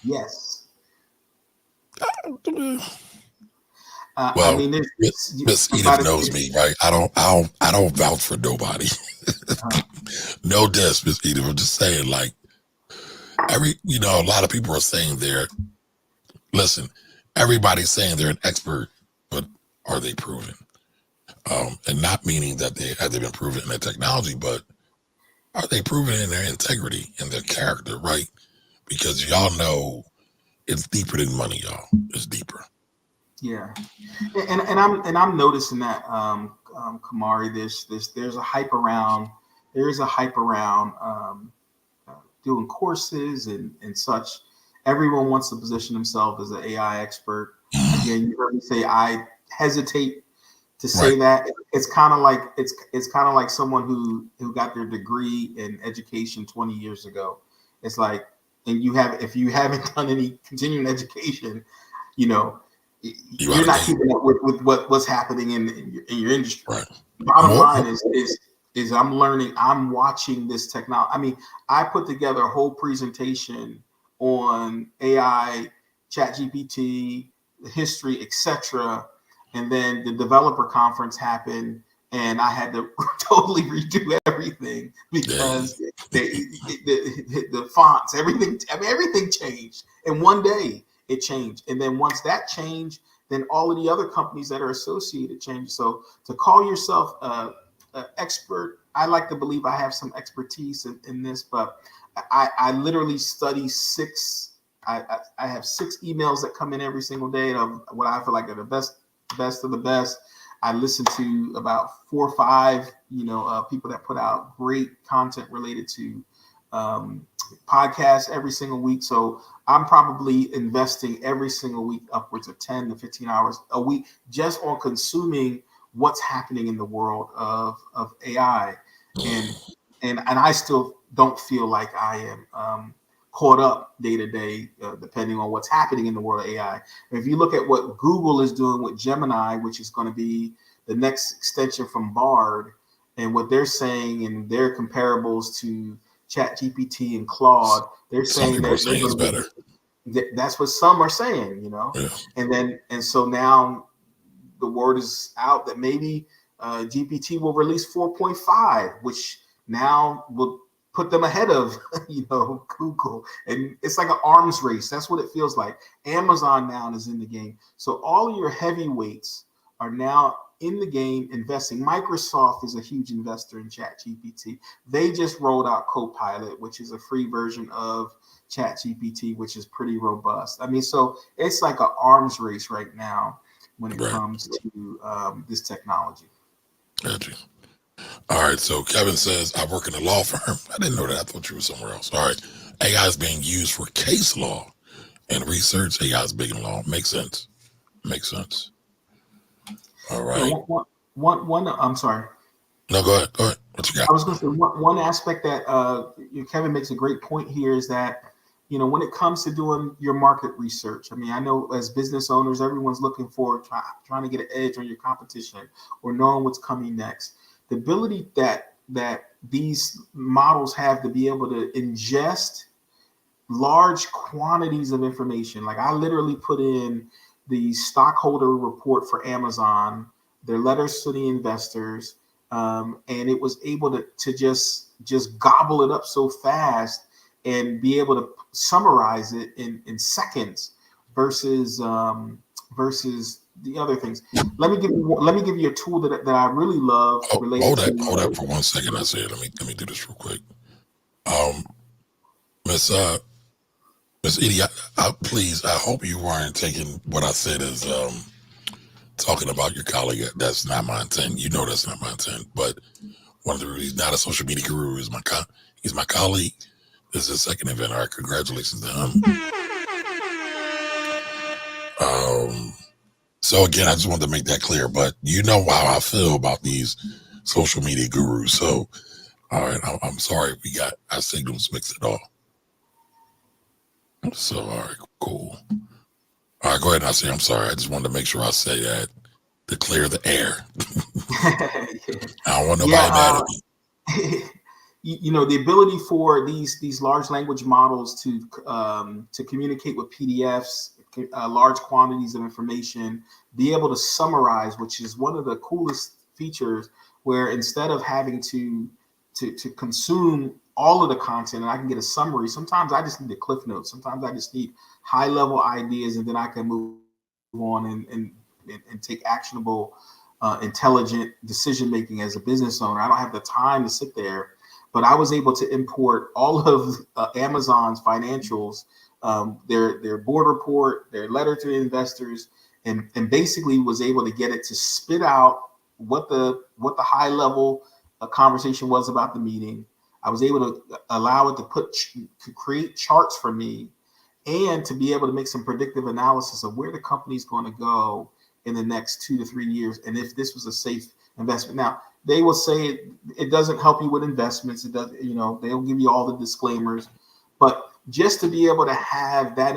Yes. I Well, mean, Miss Edith somebody. knows me, right? I don't vouch for nobody. No diss, Miss Edith. I'm just saying, like, a lot of people are saying listen, everybody's saying they're an expert, but are they proven? And not meaning that have they been proven in their technology, but are they proven in their integrity and their character, right? Because y'all know it's deeper than money, y'all. It's deeper. Yeah, and I'm noticing that Kamari, there's a hype around doing courses and such. Everyone wants to position themselves as an AI expert. Again, you heard me say I hesitate to Right. say that. It's kind of like someone who got their degree in education 20 years ago. It's like, and if you haven't done any continuing education, you know, You out you're of not date. keeping up with what's happening in your industry. Right. Bottom More, line is I'm learning, I'm watching this technology. I mean, I put together a whole presentation on AI, chat GPT, the history, etc. And then the developer conference happened and I had to totally redo everything yeah, because the fonts, everything, I mean, everything changed in one day. It changed, and then once that changed, then all of the other companies that are associated changed. So to call yourself a expert, I like to believe I have some expertise in this, but I literally study I have 6 emails that come in every single day of what I feel like are the best of the best. I listen to about 4 or 5 people that put out great content related to podcasts every single week. So I'm probably investing every single week upwards of 10 to 15 hours a week just on consuming what's happening in the world of AI. And and I still don't feel like I am caught up day to day, depending on what's happening in the world of AI. And if you look at what Google is doing with Gemini, which is going to be the next extension from Bard, and what they're saying in their comparables to Chat GPT and Claude, they're some saying people are they're saying it's going to better. get. That's what some are saying. Yeah. And so now the word is out that maybe GPT will release 4.5, which now will put them ahead of Google, and it's like an arms race. That's what it feels like. Amazon now is in the game, so all of your heavyweights are now in the game investing. Microsoft is a huge investor in ChatGPT. They just rolled out Copilot, which is a free version of ChatGPT, which is pretty robust. I mean, so it's like an arms race right now when it Right. comes to this technology. Gotcha. All right. So Kevin says, I work in a law firm. I didn't know that. I thought you were somewhere else. All right. AI is being used for case law and research. AI is big in law. Makes sense. Makes sense. All Yeah, right. I'm sorry. No, go ahead. Go ahead. What you got? I was going to say one aspect that Kevin makes a great point here is that, when it comes to doing your market research, I mean, I know as business owners, everyone's looking for trying to get an edge on your competition or knowing what's coming next. The ability that these models have to be able to ingest large quantities of information. Like I literally put in the stockholder report for Amazon, their letters to the investors, and it was able to just gobble it up so fast and be able to summarize it in seconds versus the other things. Let me give you a tool that I really love related Hold that for 1 second. I said, let me do this real quick. Miss Edie, please, I hope you weren't taking what I said as talking about your colleague. That's not my intent. You know that's not my intent. But one of the reasons, not a social media guru, he's my colleague. This is his second event. All right, congratulations to him. So again, I just wanted to make that clear. But you know how I feel about these social media gurus. So all right, I'm sorry our signals mixed it all. So all right, cool. All right, go ahead and I say I'm sorry. I just wanted to make sure I say that to clear the air. I don't want nobody mad at me. The ability for these large language models to communicate with PDFs, large quantities of information, be able to summarize, which is one of the coolest features, where instead of having to consume all of the content and I can get a summary, sometimes I just need the cliff notes. Sometimes I just need high level ideas, and then I can move on and take actionable, intelligent decision making as a business owner. I don't have the time to sit there. But I was able to import all of Amazon's financials, their board report, their letter to investors, and basically was able to get it to spit out what the high level conversation was about the meeting. I was able to allow it to create charts for me, and to be able to make some predictive analysis of where the company's going to go in the next 2 to 3 years, and if this was a safe investment. Now, they will say it doesn't help you with investments. It does, they'll give you all the disclaimers, but just to be able to have that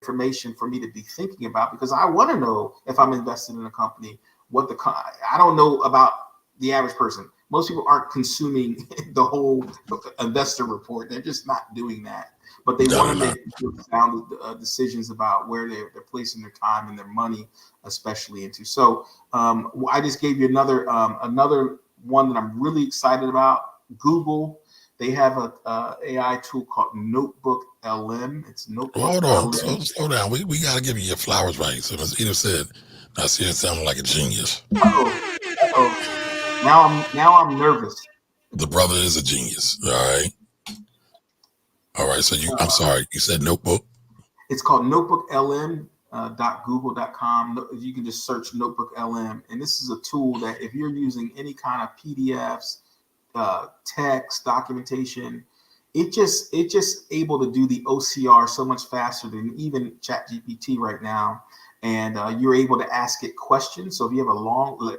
information for me to be thinking about, because I want to know if I'm invested in a company, I don't know about the average person. Most people aren't consuming the whole investor report. They're just not doing that, but they want to make sound decisions about where they're placing their time and their money, especially into. So I just gave you another one that I'm really excited about. Google, they have a AI tool called Notebook LM. It's Notebook. Hold on, slow down. We got to give you your flowers, right? So as Edith said, I see it sounding like a genius. Uh-oh. Now I'm nervous. The brother is a genius. All right. So I'm sorry. You said Notebook. It's called Notebook LM. .google.com. You can just search Notebook LM, and this is a tool that if you're using any kind of PDFs, text, documentation, it just able to do the OCR so much faster than even ChatGPT right now. And you're able to ask it questions. So if you have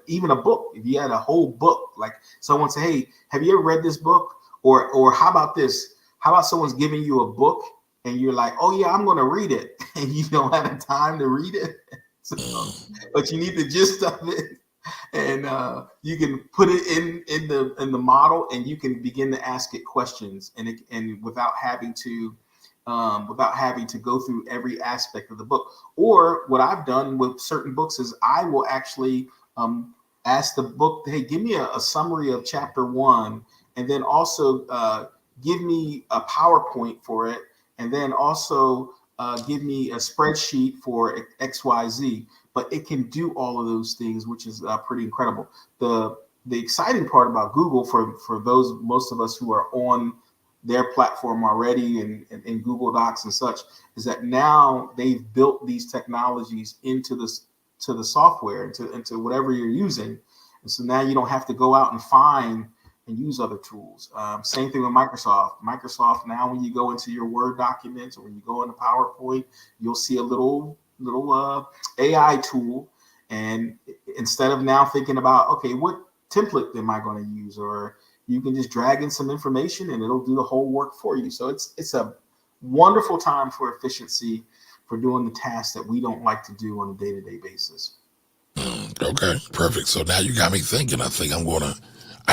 even a book, if you had a whole book, like someone say, hey, have you ever read this book? Or how about this? How about someone's giving you a book and you're like, oh yeah, I'm going to read it. And you don't have the time to read it. So, but you need the gist of it. And you can put it in the model, and you can begin to ask it questions, and without having to go through every aspect of the book. Or what I've done with certain books is I will actually ask the book, hey, give me a summary of chapter 1, and then also give me a PowerPoint for it, and then also give me a spreadsheet for XYZ. But it can do all of those things, which is pretty incredible. The exciting part about Google for those most of us who are on their platform already in Google Docs and such, is that now they've built these technologies into the software, into whatever you're using. And so now you don't have to go out and find and use other tools. Same thing with Microsoft. Microsoft, now when you go into your Word documents or when you go into PowerPoint, you'll see a little AI tool. And instead of now thinking about, okay, what template am I going to use? Or you can just drag in some information and it'll do the whole work for you. So it's a wonderful time for efficiency, for doing the tasks that we don't like to do on a day-to-day basis. Okay, perfect. So now you got me thinking. I think I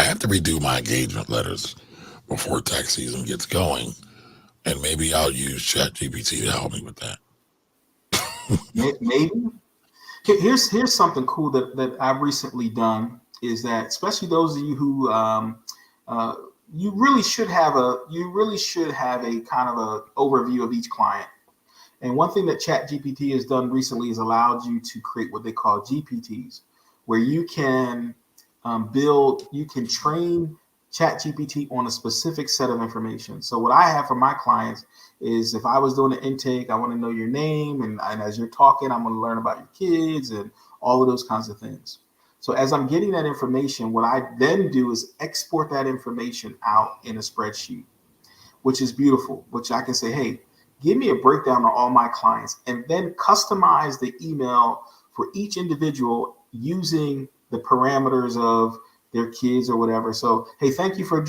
have to redo my engagement letters before tax season gets going. And maybe I'll use ChatGPT to help me with that. Maybe. Here's something cool that I've recently done, is that especially those of you who you really should have a kind of a overview of each client. And one thing that ChatGPT has done recently is allowed you to create what they call GPTs, where you can train ChatGPT on a specific set of information. So what I have for my clients is, if I was doing an intake, I want to know your name, and as you're talking, I'm going to learn about your kids and all of those kinds of things. So as I'm getting that information, what I then do is export that information out in a spreadsheet, which is beautiful, which I can say, hey, give me a breakdown of all my clients, and then customize the email for each individual using the parameters of their kids or whatever. So, hey, thank you for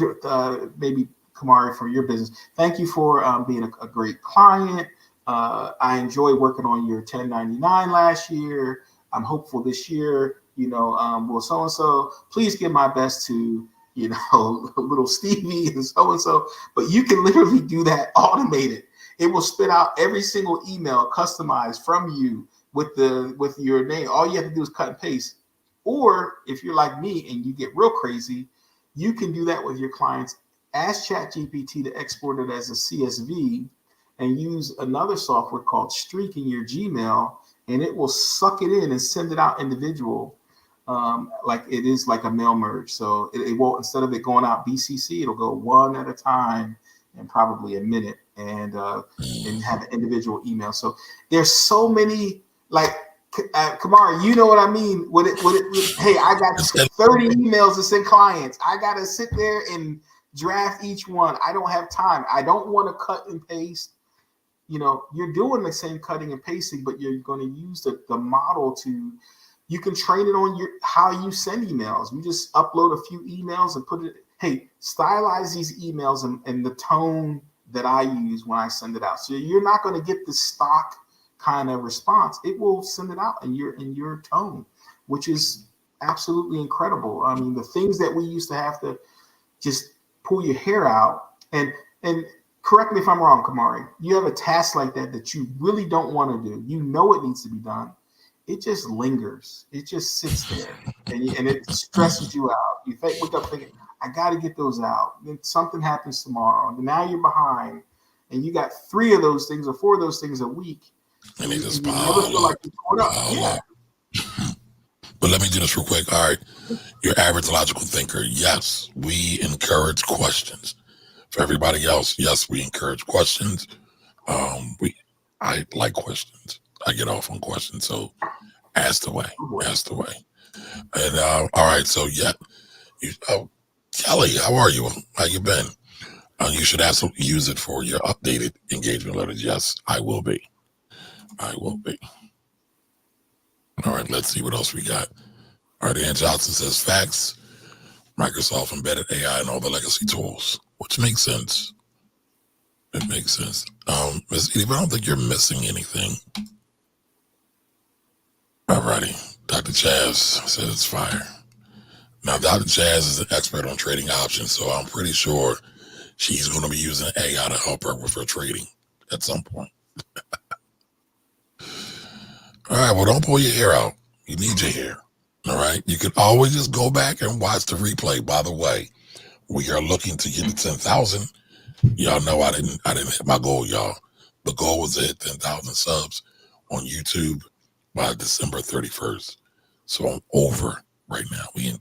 maybe Kamari, for your business. Thank you for being a great client. I enjoyed working on your 1099 last year. I'm hopeful this year, will so-and-so, please give my best to, little Stevie and so-and-so. But you can literally do that automated. It will spit out every single email customized from you with your name. All you have to do is cut and paste. Or if you're like me and you get real crazy, you can do that with your clients. Ask ChatGPT to export it as a CSV and use another software called Streak in your Gmail, and it will suck it in and send it out individual, like it is like a mail merge. So it won't, instead of it going out BCC, it'll go one at a time and probably a minute, and have an individual email. So there's so many, like, Kamari, you know what I mean? Hey, I got 30 emails to send clients. I got to sit there and draft each one. I don't have time. I don't want to cut and paste. You're doing the same cutting and pasting, but you're going to use the model to, you can train it on how you send emails. You just upload a few emails and put it, hey, stylize these emails in the tone that I use when I send it out. So you're not going to get the stock kind of response. It will send it out in your tone, which is absolutely incredible. I mean, the things that we used to have to just pull your hair out, and correct me if I'm wrong, Kamari, you have a task like that you really don't want to do. You know it needs to be done. It just lingers. It just sits there, and it stresses you out. You wake up thinking, I got to get those out. Then something happens tomorrow, and now you're behind, and you got 3 of those things or 4 of those things a week. And they just pile up. But let me do this real quick. All right. Your average logical thinker. Yes, we encourage questions. For everybody else, yes, we encourage questions. I like questions. I get off on questions. So ask away. And all right. So yeah. Kelly, how are you? How you been? You should also use it for your updated engagement letters. Yes, I will be. All right, let's see what else we got. All right, Ann Johnson says facts. Microsoft embedded AI and all the legacy tools, which makes sense. It makes sense. Ms. Edie, but I don't think you're missing anything. All righty. Dr. Chaz says it's fire. Now, Dr. Chaz is an expert on trading options, so I'm pretty sure she's going to be using AI to help her with her trading at some point. All right, well, don't pull your hair out. You need your hair. All right. You can always just go back and watch the replay. By the way, we are looking to get to 10,000. Y'all know I didn't hit my goal, y'all. The goal was to hit 10,000 subs on YouTube by December 31st. So I'm over right now. We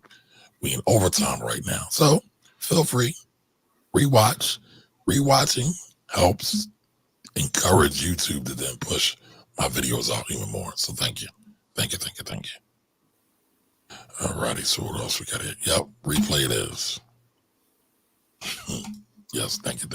in overtime right now. So feel free, rewatch, Rewatching helps encourage YouTube to then push my videos out even more. So thank you. Thank you. Alrighty, so what else we got here? Yep, replay it is. Yes, thank you.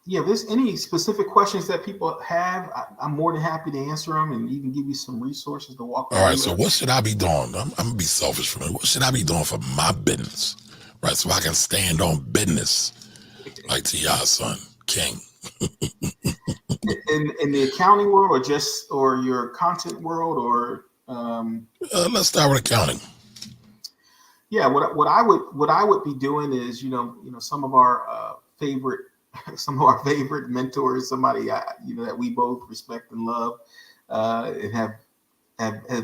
Yeah, if there's any specific questions that people have, I'm more than happy to answer them and even give you some resources to walk through. All right, so what should I be doing? I'm gonna be selfish for me. What should I be doing for my business? Right, so I can stand on business like T.I.'s son, King. in the accounting world, or your content world, or let's start with accounting. Yeah, what I would be doing is, some of our favorite mentors, somebody that we both respect and love, and have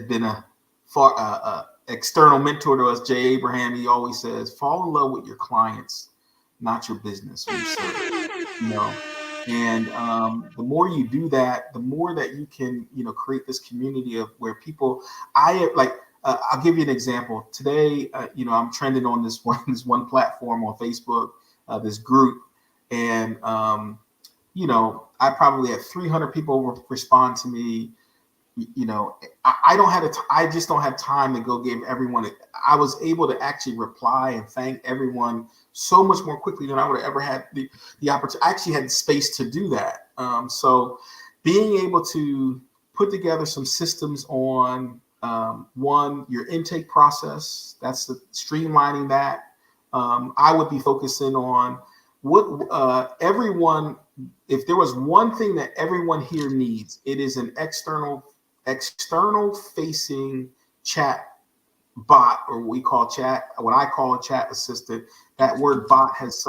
been a far external mentor to us. Jay Abraham, he always says, fall in love with your clients, not your business. And the more you do that, the more that you can, create this community of where people, I'll give you an example. Today, I'm trending on this one platform on Facebook, this group, and I probably had 300 people respond to me. I just don't have time to go give everyone. I was able to actually reply and thank everyone so much more quickly than I would have ever had the opportunity. I actually had the space to do that. So being able to put together some systems on one, your intake process, that's the streamlining that. I would be focusing on what everyone, if there was one thing that everyone here needs, it is an external facing chat bot, or what I call a chat assistant. That word bot has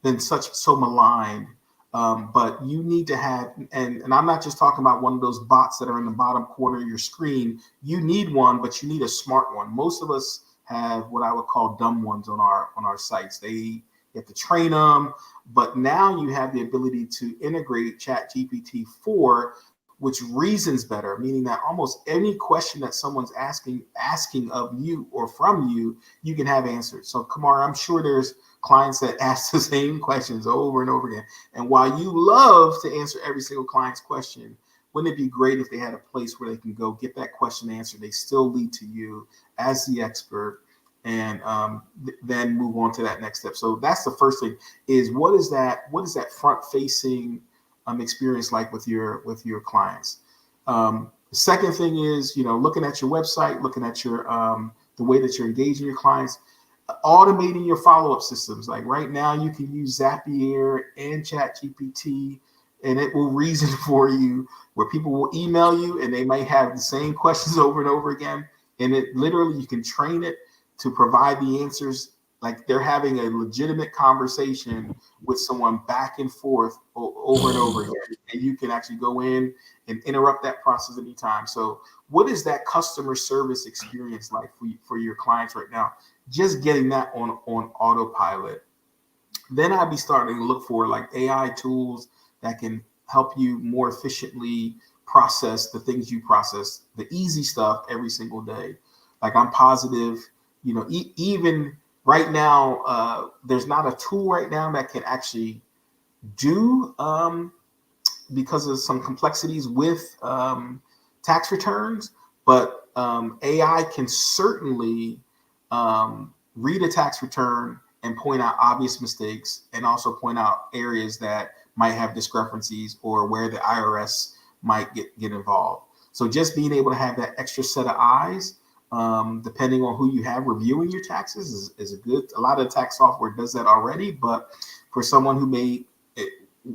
been so maligned. But you need to have, and I'm not just talking about one of those bots that are in the bottom corner of your screen. You need one, but you need a smart one. Most of us have what I would call dumb ones on our sites. You have to train them, but now you have the ability to integrate ChatGPT 4, which reasons better, meaning that almost any question that someone's asking of you or from you, you can have answered. So Kamar, I'm sure there's clients that ask the same questions over and over again. And while you love to answer every single client's question, wouldn't it be great if they had a place where they can go get that question answered? They still lead to you as the expert, and then move on to that next step. So that's the first thing, is what is that front facing experience like with your clients. The second thing is, looking at your website, looking at your the way that you're engaging your clients, automating your follow-up systems. Like right now, you can use Zapier and ChatGPT, and it will reason for you, where people will email you and they might have the same questions over and over again. And it literally, you can train it to provide the answers like they're having a legitimate conversation with someone back and forth over and over again. And you can actually go in and interrupt that process anytime. So what is that customer service experience like for your clients right now? Just getting that on autopilot. Then I'd be starting to look for like AI tools that can help you more efficiently process the things you process, the easy stuff every single day. Like I'm positive, even right now, there's not a tool right now that can actually do, because of some complexities with tax returns, but AI can certainly read a tax return and point out obvious mistakes, and also point out areas that might have discrepancies or where the IRS might get involved. So just being able to have that extra set of eyes, depending on who you have reviewing your taxes, is a lot of tax software does that already. But for someone who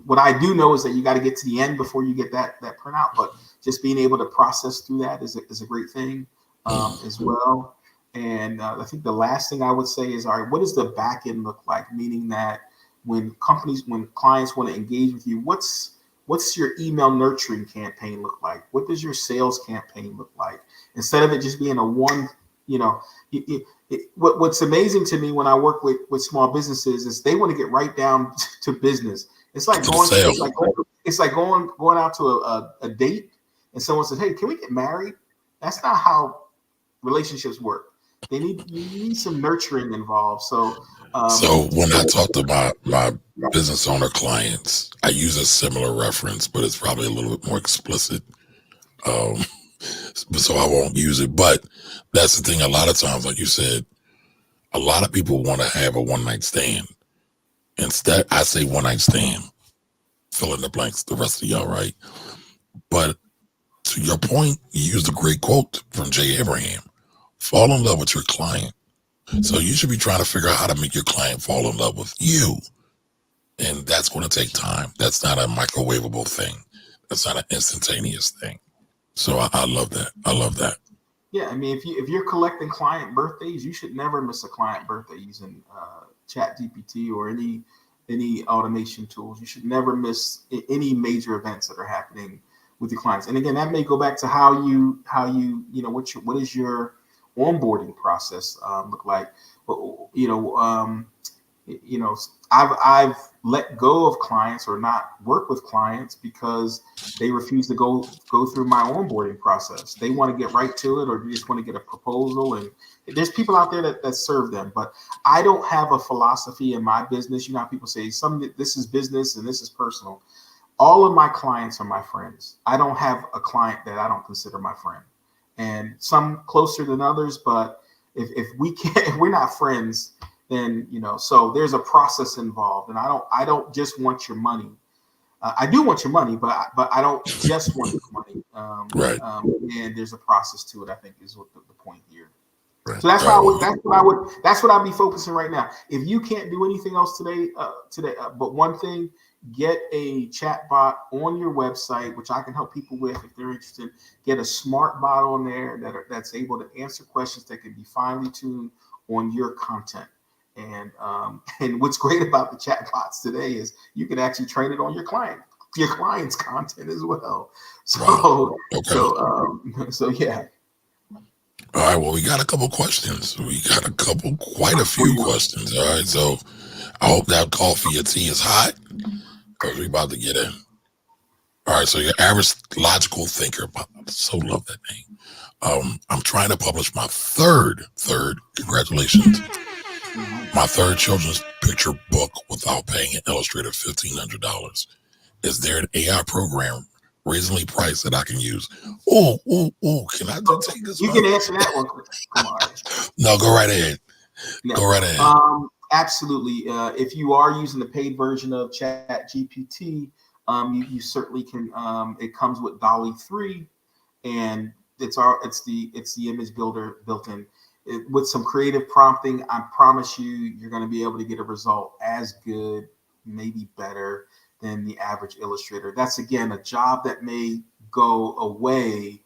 what I do know is that you got to get to the end before you get that printout. But just being able to process through that is a great thing as well. And I think the last thing I would say is, all right, what does the back end look like? Meaning that when clients want to engage with you, what's your email nurturing campaign look like? What does your sales campaign look like? Instead of it just being a one, what's amazing to me when I work with small businesses is they want to get right down to business. It's like going out to a date, and someone says, "Hey, can we get married?" That's not how relationships work. you need some nurturing involved. So So when I talk to my business owner clients, I use a similar reference, but it's probably a little bit more explicit. Um, so I won't use it. But that's the thing. A lot of times, like you said, a lot of people want to have a one night stand. Instead, I say one night stand. Fill in the blanks. The rest of y'all, right? But to your point, you used a great quote from Jay Abraham. Fall in love with your client. So you should be trying to figure out how to make your client fall in love with you. And that's going to take time. That's not a microwavable thing. That's not an instantaneous thing. So I love that. I love that. yeah, I mean, if you're collecting client birthdays, you should never miss a client birthday using Chat GPT or any automation tools. You should never miss any major events that are happening with your clients. And again, that may go back to how you what is your onboarding process look like. But I've let go of clients or not work with clients because they refuse to go through my onboarding process. They want to get right to it, or they just want to get a proposal. And there's people out there that serve them, but I don't have a philosophy in my business. You know how people say this is business and this is personal. All of my clients are my friends. I don't have a client that I don't consider my friend, and some closer than others. But if we're not friends, then so there's a process involved, and I don't just want your money. I do want your money, but I don't just want your money. Right. And there's a process to it, I think, is what the point here. Right. So that's what I'd be focusing right now. If you can't do anything else today, but one thing, get a chat bot on your website, which I can help people with if they're interested. Get a smart bot on there that's able to answer questions that can be finely tuned on your content. And what's great about the chat bots today is you can actually train it on your client's content as well. So, wow. Okay. So yeah. All right. Well, we got a couple questions. Quite a few questions. All right. So I hope that coffee or tea is hot because we're about to get in. All right. So your average logical thinker. I so love that name. I'm trying to publish my third. Congratulations. My third children's picture book without paying an illustrator $1,500. Is there an AI program reasonably priced that I can use? Oh, can I just take this one? You can answer that one. Come on. No, go right ahead. No. Go right ahead. Absolutely. If you are using the paid version of Chat GPT, you certainly can. It comes with DALL-E 3, and it's the image builder built in. With some creative prompting, I promise you're going to be able to get a result as good, maybe better than the average illustrator. That's, again, a job that may go away,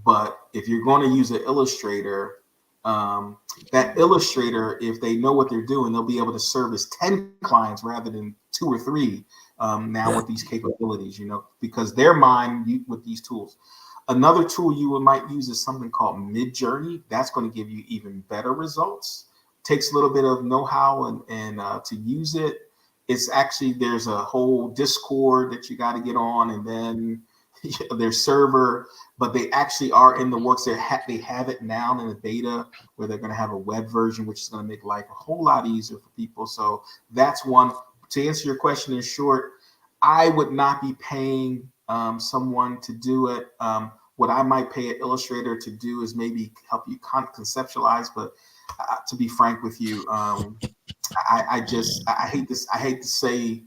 but if you're going to use an illustrator, that illustrator, if they know what they're doing, they'll be able to service 10 clients rather than 2 or 3 now with these capabilities, because their mind with these tools. Another tool you might use is something called Midjourney. That's going to give you even better results. Takes a little bit of know-how and to use it. It's actually, there's a whole Discord that you got to get on, and then their server, but they actually are in the works. They have it now in the beta where they're going to have a web version, which is going to make life a whole lot easier for people. So that's one. To answer your question in short, I would not be paying someone to do it. What I might pay an illustrator to do is maybe help you conceptualize. But to be frank with you, I hate this. I hate to say,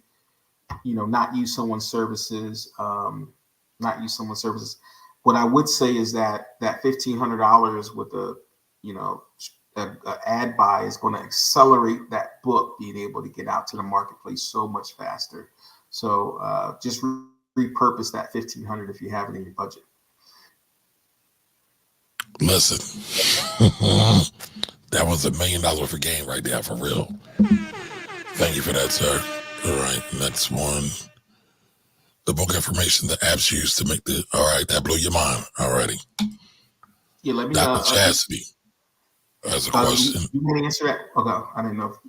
not use someone's services. Not use someone's services. What I would say is that $1,500 with a ad buy is going to accelerate that book being able to get out to the marketplace so much faster. So just repurpose that $1,500 if you have it in your budget. Listen, that was $1 million worth of game right there, for real. Thank you for that, sir. All right, next one. The book information the apps use to make all right, that blew your mind already. Yeah, let me. Dr. Chastity has a question. You want to answer that? Okay, I didn't know if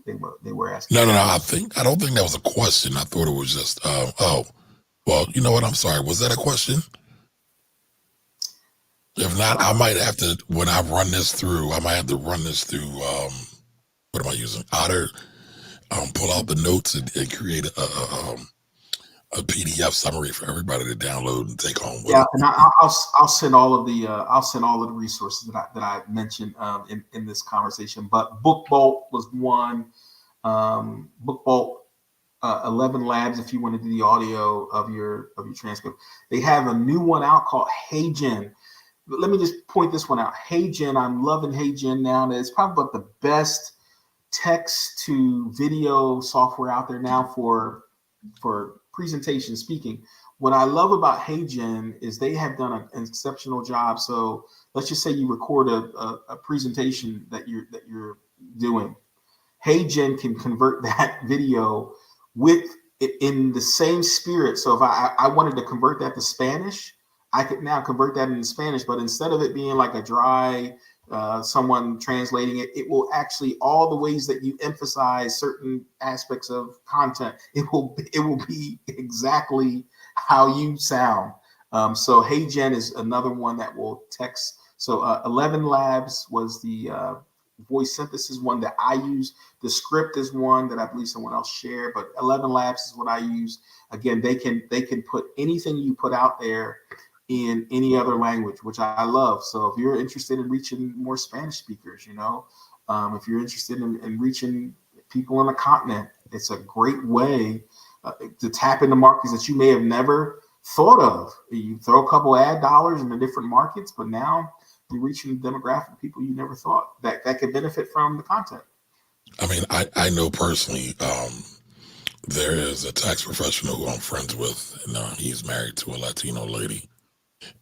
they were asking. No. I don't think that was a question. I thought it was just. Well, you know what? I'm sorry. Was that a question? If not, I might have to, when I run this through, I might have to run this through, what am I using? Otter, pull out the notes and create a PDF summary for everybody to download and take home with Yeah, them. and I'll send all of the resources that I mentioned in this conversation. But Book Bolt was one. Book Bolt 11 Labs, if you want to do the audio of your transcript. They have a new one out called HeyGen. Let me just point this one out. HeyGen, I'm loving HeyGen now. It's probably about the best text to video software out there now for presentation speaking. What I love about HeyGen is they have done an exceptional job. So let's just say you record a presentation that you're doing. HeyGen can convert that video with it in the same spirit. So if I wanted to convert that to Spanish, I could now convert that into Spanish, but instead of it being like a dry someone translating it, it will actually, all the ways that you emphasize certain aspects of content, it will be exactly how you sound. So HeyGen is another one that will text. So 11 Labs was the voice synthesis one that I use. The script is one that I believe someone else shared, but 11 Labs is what I use. Again, they can put anything you put out there in any other language, which I love. So if you're interested in reaching more Spanish speakers, if you're interested in reaching people on the continent, it's a great way to tap into markets that you may have never thought of. You throw a couple ad dollars in the different markets, but now you're reaching the demographic of people you never thought that could benefit from the content. I mean, I know personally, there is a tax professional who I'm friends with, and he's married to a Latino lady.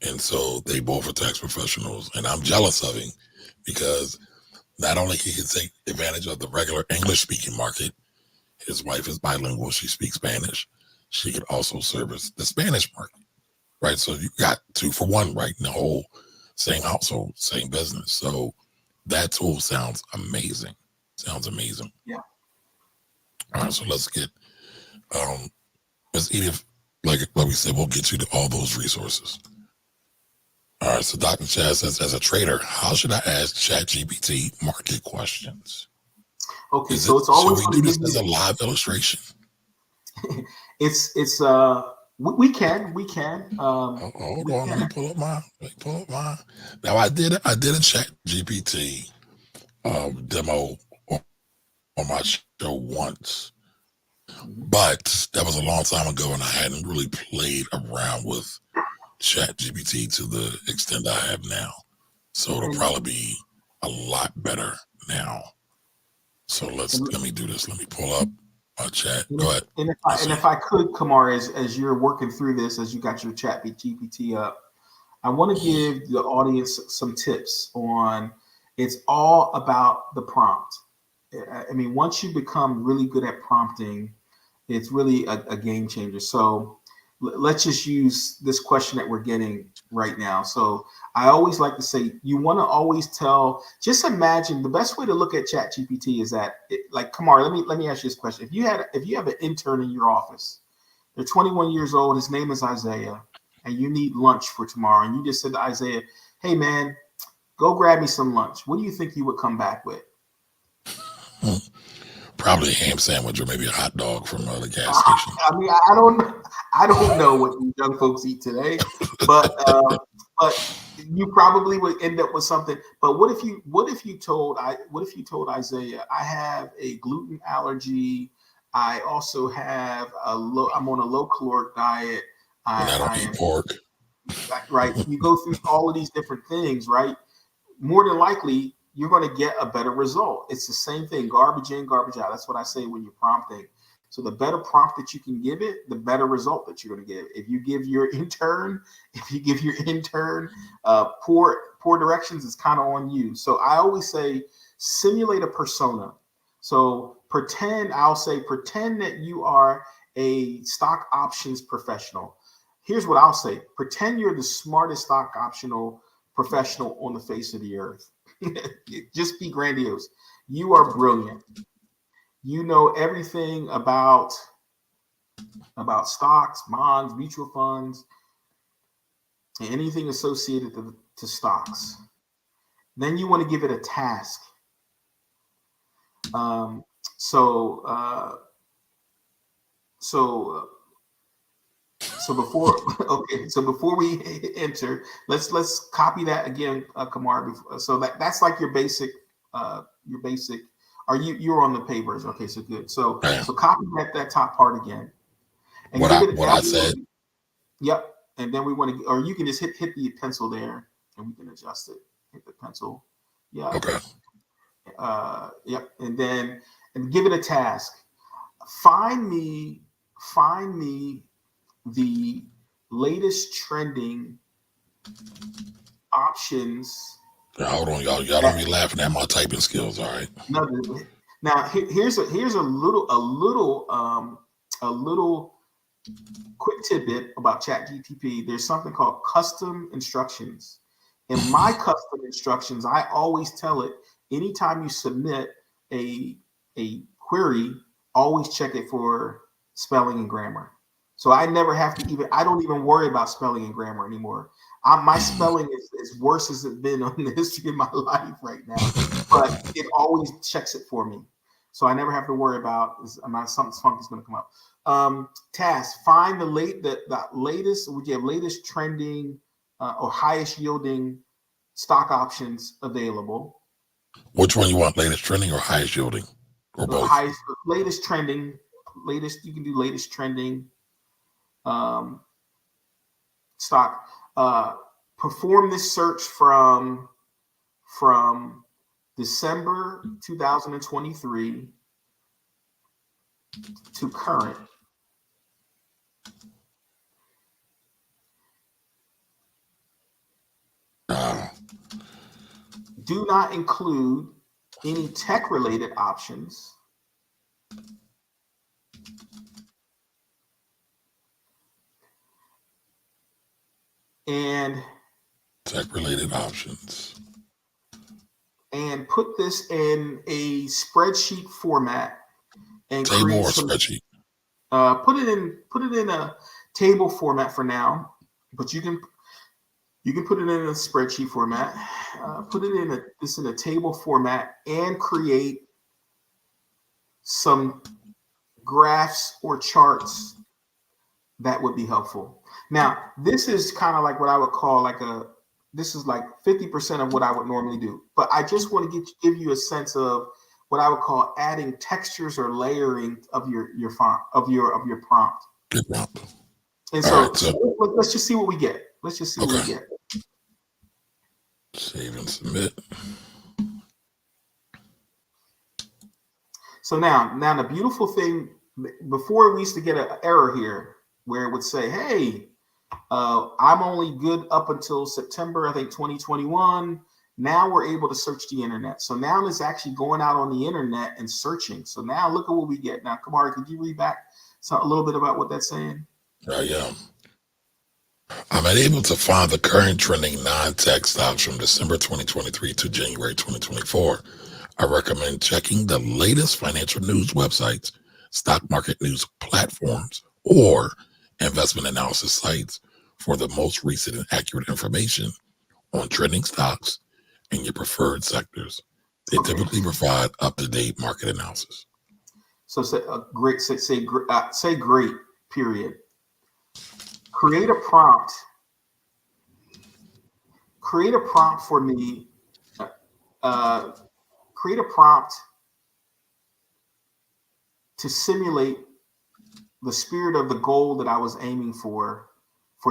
And so they both are tax professionals, and I'm jealous of him because not only can he take advantage of the regular English speaking market, his wife is bilingual, she speaks Spanish. She could also service the Spanish market, right? So you got 2 for 1, right? In the whole same household, same business. So that tool sounds amazing. Sounds amazing. Yeah. All right, so let's get Ms. Edith, like we said, we'll get you to all those resources. All right, so Dr. Chad says, as a trader, how should I ask ChatGPT market questions? Okay, so it's always should we do this as a live illustration? it's we can. Hold on, let me pull up my. Now I did a ChatGPT demo on my show once, but that was a long time ago, and I hadn't really played around with ChatGPT to the extent I have now. So it'll probably be a lot better now. So let me do this. Let me pull up my chat. Go ahead. And if I could, Kamar, as you're working through this, as you got your ChatGPT up, I want to give the audience some tips on. It's all about the prompt. I mean, once you become really good at prompting, it's really a game changer. So let's just use this question that we're getting right now. So I always like to say, you want to always just imagine, the best way to look at ChatGPT is that, like, Kamar, let me ask you this question. If you have an intern in your office, they're 21 years old, his name is Isaiah, and you need lunch for tomorrow, and you just said to Isaiah, hey man, go grab me some lunch. What do you think you would come back with? Probably a ham sandwich or maybe a hot dog from the gas station. I mean, I don't know what you young folks eat today, but you probably would end up with something. But what if you told Isaiah, I have a gluten allergy. I also have I'm on a low caloric diet. I don't eat pork. Right. You go through all of these different things, right? More than likely, you're going to get a better result. It's the same thing, garbage in, garbage out. That's what I say when you're prompting. So the better prompt that you can give it, the better result that you're going to get. If you give your intern poor directions, it's kind of on you. So I always say simulate a persona. So pretend that you are a stock options professional. Here's what I'll say. Pretend you're the smartest stock optional professional on the face of the earth. Just be grandiose. You are brilliant. You know everything about stocks, bonds, mutual funds, and anything associated to stocks. Then you want to give it a task. So before okay, so before we enter, let's copy that again, Kamar. So that's like your basic. Are you're on the pay version? Okay, so good. So copy that top part again, and What give it. I said. Yep. And then we want to, or you can just hit the pencil there, and we can adjust it. Hit the pencil. Yeah. Okay. Yep. And then give it a task. Find me the latest trending options. Now, hold on, y'all. Y'all don't be laughing at my typing skills, all right? No, now here's a little quick tidbit about ChatGPT. There's something called custom instructions. In my custom instructions, I always tell it, anytime you submit a query, always check it for spelling and grammar. So I never have to I don't even worry about spelling and grammar anymore. My spelling is as worse as it's been on the history of my life right now, but it always checks it for me. So I never have to worry about something funky is going to come up. Task: find the latest. Would you have latest trending or highest yielding stock options available? Which one you want? Latest trending or highest yielding, or both? Latest trending. Latest. You can do latest trending stock. Perform this search from December 2023 to current. Do not include any tech-related options. And tech-related options. And put this in a spreadsheet format and table or spreadsheet. Put it in a table format for now, but you can put it in a spreadsheet format. Put it in a table format and create some graphs or charts that would be helpful. Now, this is kind of like what I would call this is like 50% of what I would normally do, but I just want to give you a sense of what I would call adding textures or layering of your font of your prompt. Good prompt. And so let's just see what we get. Let's just see what we get. Save and submit. So now the beautiful thing, before we used to get an error here where it would say, hey, I'm only good up until September, I think 2021. Now we're able to search the internet. So now it's actually going out on the internet and searching. So now look at what we get. Now, Kamari, could you read back a little bit about what that's saying? Yeah. I'm unable to find the current trending non-tech stocks from December 2023 to January 2024. I recommend checking the latest financial news websites, stock market news platforms, or investment analysis sites for the most recent and accurate information on trending stocks in your preferred sectors. They typically provide up-to-date market analysis. So say great, period. Create a prompt for me. Create a prompt to simulate the spirit of the goal that I was aiming for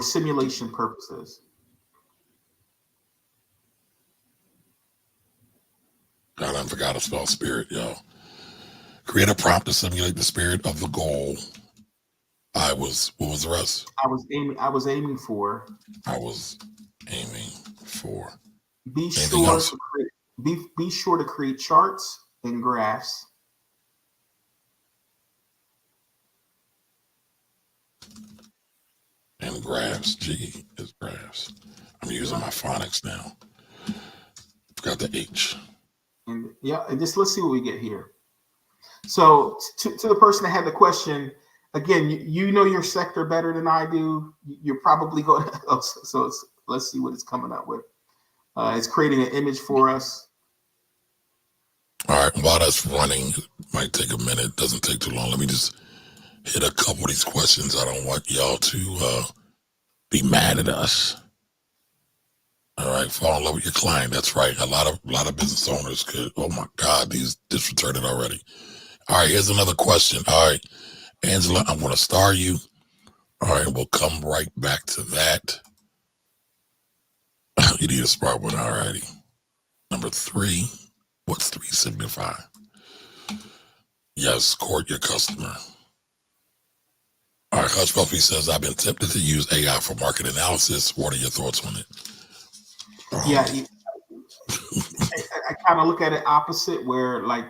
simulation purposes. God, I forgot to spell spirit, yo. Create a prompt to simulate the spirit of the goal. What was the rest? I was aiming for. Be sure to create charts and graphs. And graphs. G is graphs. I'm using my phonics now. Forgot the H. And just let's see what we get here. So to the person that had the question, again, you know your sector better than I do. You're probably going to, let's see what it's coming up with. It's creating an image for us. All right, while that's running, it might take a minute, doesn't take too long. Let me just hit a couple of these questions. I don't want y'all to be mad at us. All right, fall in love with your client. That's right. A lot of business owners could. Oh my God, these disreturned already. All right, here's another question. All right, Angela, I'm going to star you. All right, we'll come right back to that. You need a smart one. All righty. Number 3. What's 3 signify? Yes, court your customer. All right, Hush Puppy says, I've been tempted to use AI for market analysis. What are your thoughts on it? Yeah, I kind of look at it opposite, where like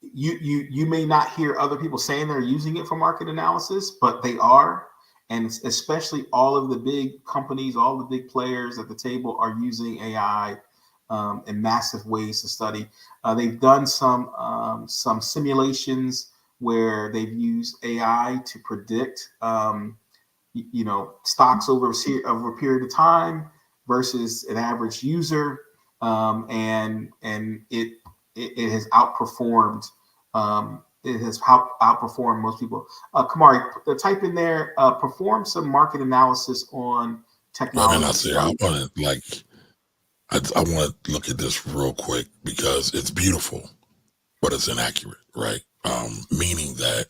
you may not hear other people saying they're using it for market analysis, but they are. And especially all of the big companies, all the big players at the table are using AI in massive ways to study. They've done some simulations where they've used AI to predict, stocks over a period of time versus an average user, and it has outperformed. It has outperformed most people. Kamari, type in there, perform some market analysis on technology. I want to I want to look at this real quick because it's beautiful, but it's inaccurate, right? Meaning that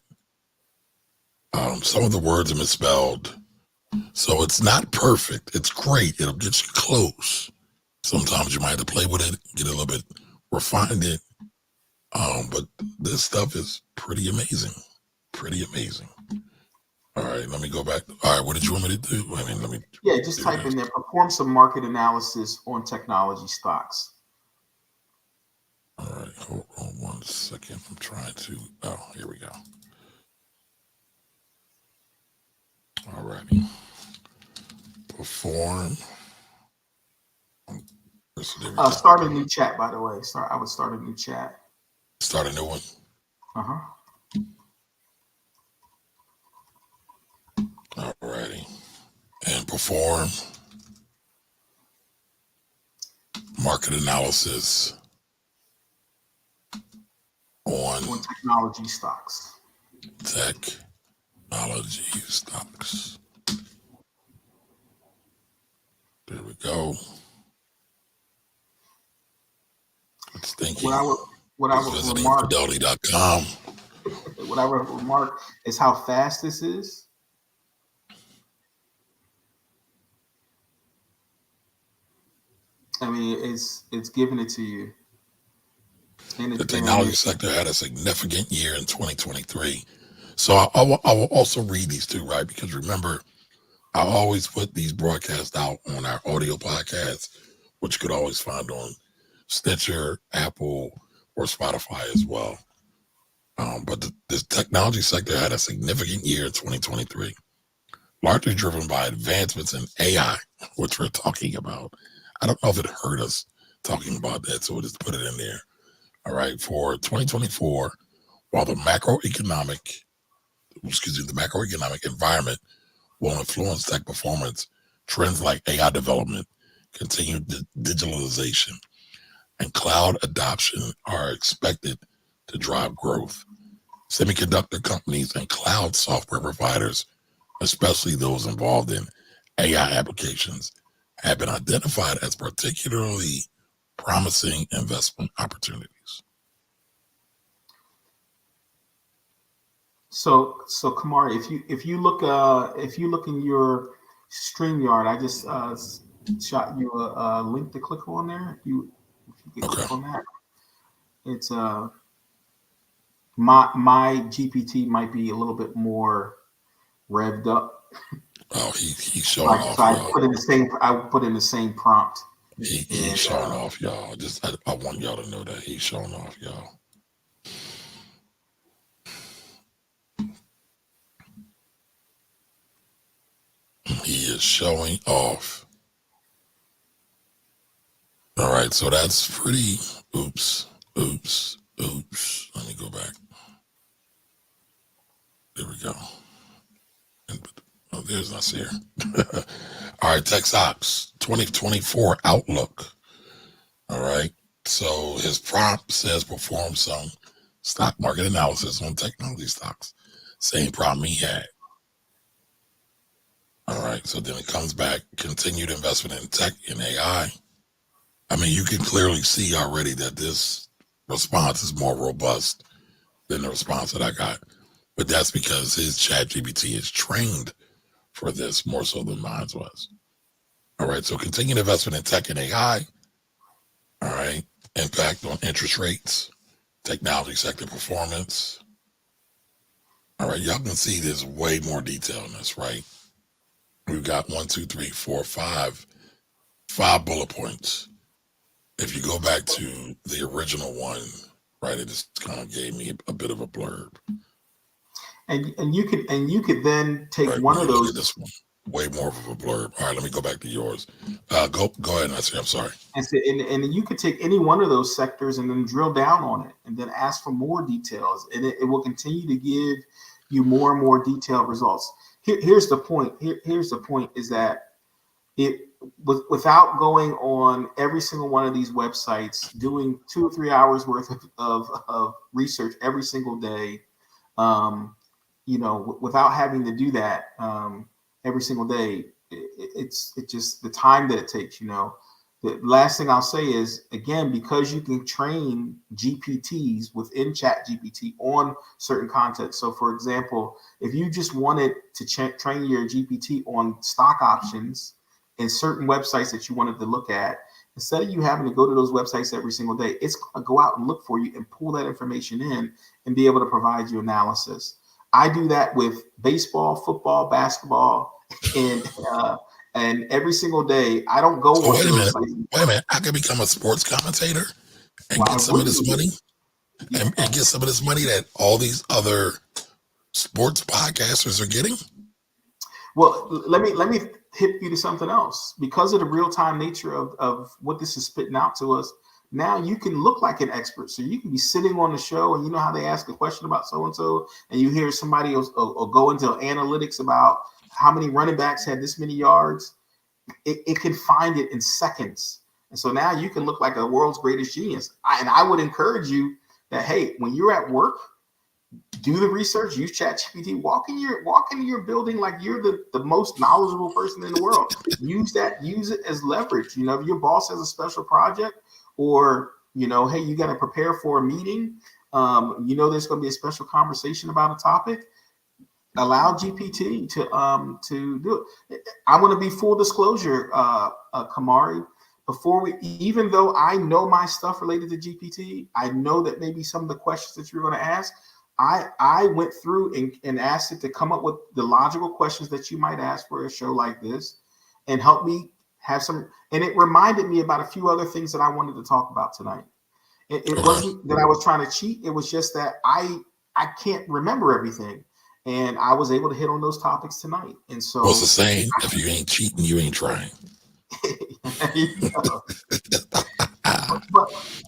some of the words are misspelled. So it's not perfect. It's great. It'll get you close. Sometimes you might have to play with it, get a little bit, refine it. But this stuff is pretty amazing. Pretty amazing. All right, let me go back. All right, what did you want me to do? Just type in there, perform some market analysis on technology stocks. All right, hold on 1 second. I'm trying to, here we go. All righty. Perform. Start a new chat, by the way. I would start a new chat. Start a new one? All righty. And perform market analysis on technology stocks. Technology stocks. There we go. It's thinking. What I would visiting remark, fidelity.com. What I would remark is how fast this is. I mean, it's giving it to you. The technology sector had a significant year in 2023. So I will also read these too, right? Because remember, I always put these broadcasts out on our audio podcasts, which you could always find on Stitcher, Apple, or Spotify as well. But the technology sector had a significant year in 2023, largely driven by advancements in AI, which we're talking about. I don't know if it hurt us talking about that, so we'll just put it in there. All right, for 2024, while the macroeconomic environment will influence tech performance, trends like AI development, continued digitalization, and cloud adoption are expected to drive growth. Semiconductor companies and cloud software providers, especially those involved in AI applications, have been identified as particularly promising investment opportunities. So Kamari, if you look in your StreamYard, I just shot you a link to click on there. If you can click on that, it's my GPT might be a little bit more revved up. Oh, he's showing off. I put in the same prompt. He's showing off, y'all. I want y'all to know that he's showing off, y'all. He is showing off. All right, so that's pretty. Oops. Let me go back. There we go. Oh, there's Nasir. All right, Tech Stocks 2024 Outlook. All right. So his prompt says perform some stock market analysis on technology stocks. Same problem he had. All right. So then it comes back, continued investment in tech and AI. I mean, you can clearly see already that this response is more robust than the response that I got. But that's because his chat GPT is trained for this more so than mine was. All right. So continued investment in tech and AI. All right. Impact on interest rates, technology sector performance. All right. Y'all can see there's way more detail in this, right? We've got 1, 2, 3, 4, 5 bullet points. If you go back to the original one, right, it just kind of gave me a bit of a blurb. And you could then take right, one of those. Look at this one, way more of a blurb. All right, let me go back to yours. Go ahead, Nancy. I'm sorry. And you could take any one of those sectors and then drill down on it, and then ask for more details, and it will continue to give you more and more detailed results. Here's the point. Here's the point: is that without going on every single one of these websites, doing 2 or 3 hours worth of research every single day, without having to do that every single day, it's just the time that it takes. The last thing I'll say is, again, because you can train GPTs within Chat GPT on certain content. So, for example, if you just wanted to train your GPT on stock options and certain websites that you wanted to look at, instead of you having to go to those websites every single day, it's going to go out and look for you and pull that information in and be able to provide you analysis. I do that with baseball, football, basketball, and every single day. I don't go. So wait a minute. I can become a sports commentator and get some of this money, and get some of this money that all these other sports podcasters are getting. Well, let me hit you to something else. Because of the real-time nature of what this is spitting out to us, now you can look like an expert. So you can be sitting on the show, and you know how they ask a question about so-and-so, and you hear somebody else or go into analytics about how many running backs had this many yards. It can find it in seconds. And so now you can look like a world's greatest genius. I would encourage you that, hey, when you're at work, do the research, use ChatGPT, walk into your building like you're the most knowledgeable person in the world. Use it as leverage. If your boss has a special project, or, hey, you got to prepare for a meeting, there's going to be a special conversation about a topic, allow GPT to do it. I want to be full disclosure, Kamari, even though I know my stuff related to GPT, I know that maybe some of the questions that you're going to ask, I went through and asked it to come up with the logical questions that you might ask for a show like this, and help me have some. And it reminded me about a few other things that I wanted to talk about tonight. It wasn't that I was trying to cheat. It was just that I can't remember everything. And I was able to hit on those topics tonight. And so, well, it's the same. If you ain't cheating, you ain't trying. That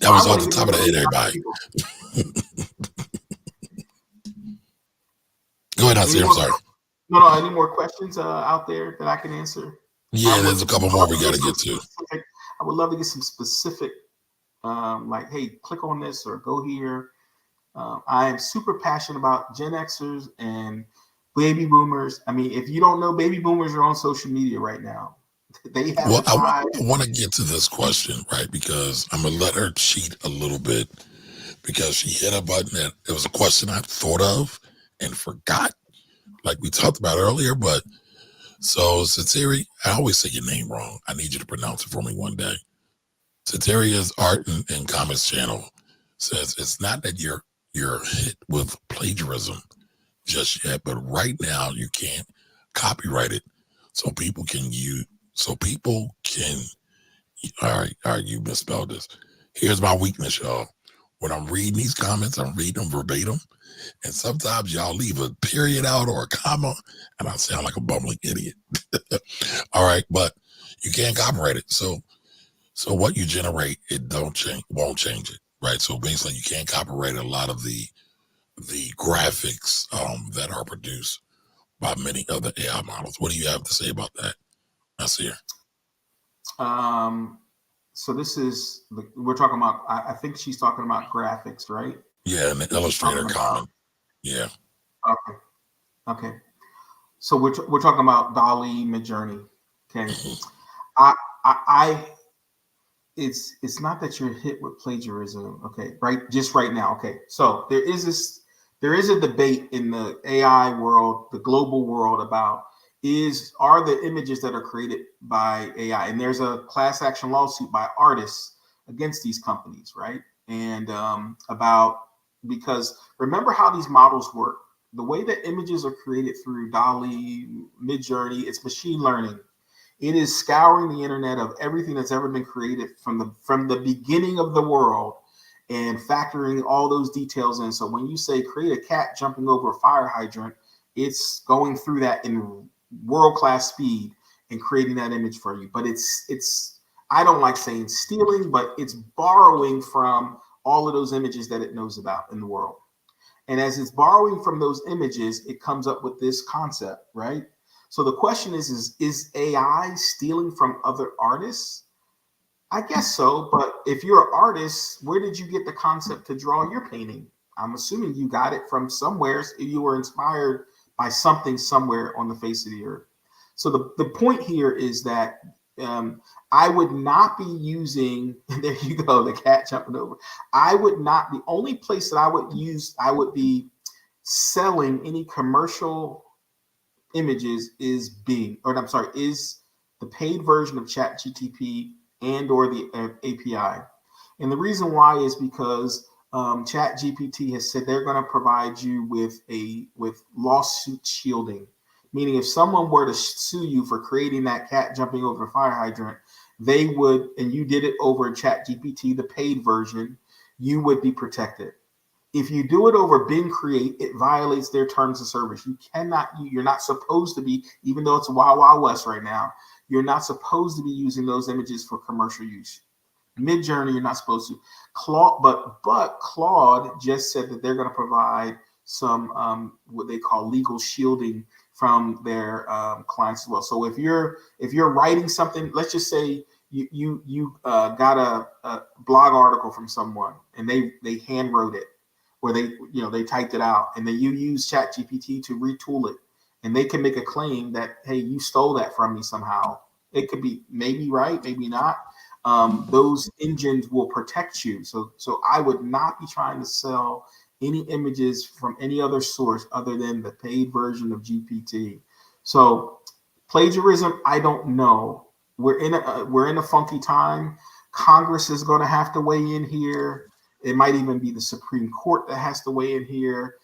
was off the top of the head, everybody. Go ahead, Nancy. I'm sorry. No. Any more questions out there that I can answer? Yeah, there's a couple more we got to get to. I would love to get some specific, like, hey, click on this or go here. I am super passionate about Gen Xers and baby boomers. I mean, if you don't know, baby boomers are on social media right now. They have. Well, I want to get to this question, right? Because I'm going to let her cheat a little bit, because she hit a button that it was a question I thought of and forgot, like we talked about earlier. But so Satiri, I always say your name wrong. I need you to pronounce it for me one day. Satiria's Art and Comments channel says it's not that you're hit with plagiarism just yet, but right now you can't copyright it, so people can all right, you misspelled this. Here's my weakness, y'all. When I'm reading these comments, I'm reading them verbatim, and sometimes y'all leave a period out or a comma, and I sound like a bumbling idiot. All right, but you can't copyright it. So what you generate, won't change it, right? So basically, you can't copyright a lot of the graphics that are produced by many other AI models. What do you have to say about that, Nasir? So this is we're talking about. I think she's talking about graphics, right? Yeah, and the Illustrator comment. Yeah. Okay. Okay. So we're talking about Dolly Midjourney. Okay. I it's not that you're hit with plagiarism. Okay. Right. Just right now. Okay. So there is a debate in the AI world, the global world, about are the images that are created by AI, and there's a class action lawsuit by artists against these companies, right? And about because remember how these models work. The way that images are created through Dolly, Midjourney, it's machine learning. It is scouring the internet of everything that's ever been created from the beginning of the world and factoring all those details in. So when you say create a cat jumping over a fire hydrant, it's going through that in world-class speed and creating that image for you. But it's I don't like saying stealing, but it's borrowing from all of those images that it knows about in the world. And as it's borrowing from those images, it comes up with this concept, right? So the question is AI stealing from other artists? I guess so, but if you're an artist, where did you get the concept to draw your painting? I'm assuming you got it from somewhere. You were inspired by something somewhere on the face of the earth. So the point here is that I would not be using, there you go, the cat jumping over. I would not, the only place that I would be selling any commercial images is is the paid version of ChatGPT and or the API. And the reason why is because ChatGPT has said they're going to provide you with lawsuit shielding, meaning if someone were to sue you for creating that cat jumping over a fire hydrant, they would, and you did it over ChatGPT, the paid version, you would be protected. If you do it over Bing Create, it violates their terms of service. You're not supposed to be, even though it's Wild Wild West right now, you're not supposed to be using those images for commercial use. Midjourney, you're not supposed to. But Claude just said that they're going to provide some what they call legal shielding from their clients as well. So if you're writing something, let's just say you got a blog article from someone and they hand wrote it, or they typed it out, and then you use ChatGPT to retool it, and they can make a claim that, hey, you stole that from me somehow. It could be maybe right, maybe not. Those engines will protect you. So I would not be trying to sell any images from any other source other than the paid version of GPT. So plagiarism, I don't know. We're in a funky time. Congress is going to have to weigh in here. It might even be the Supreme Court that has to weigh in here.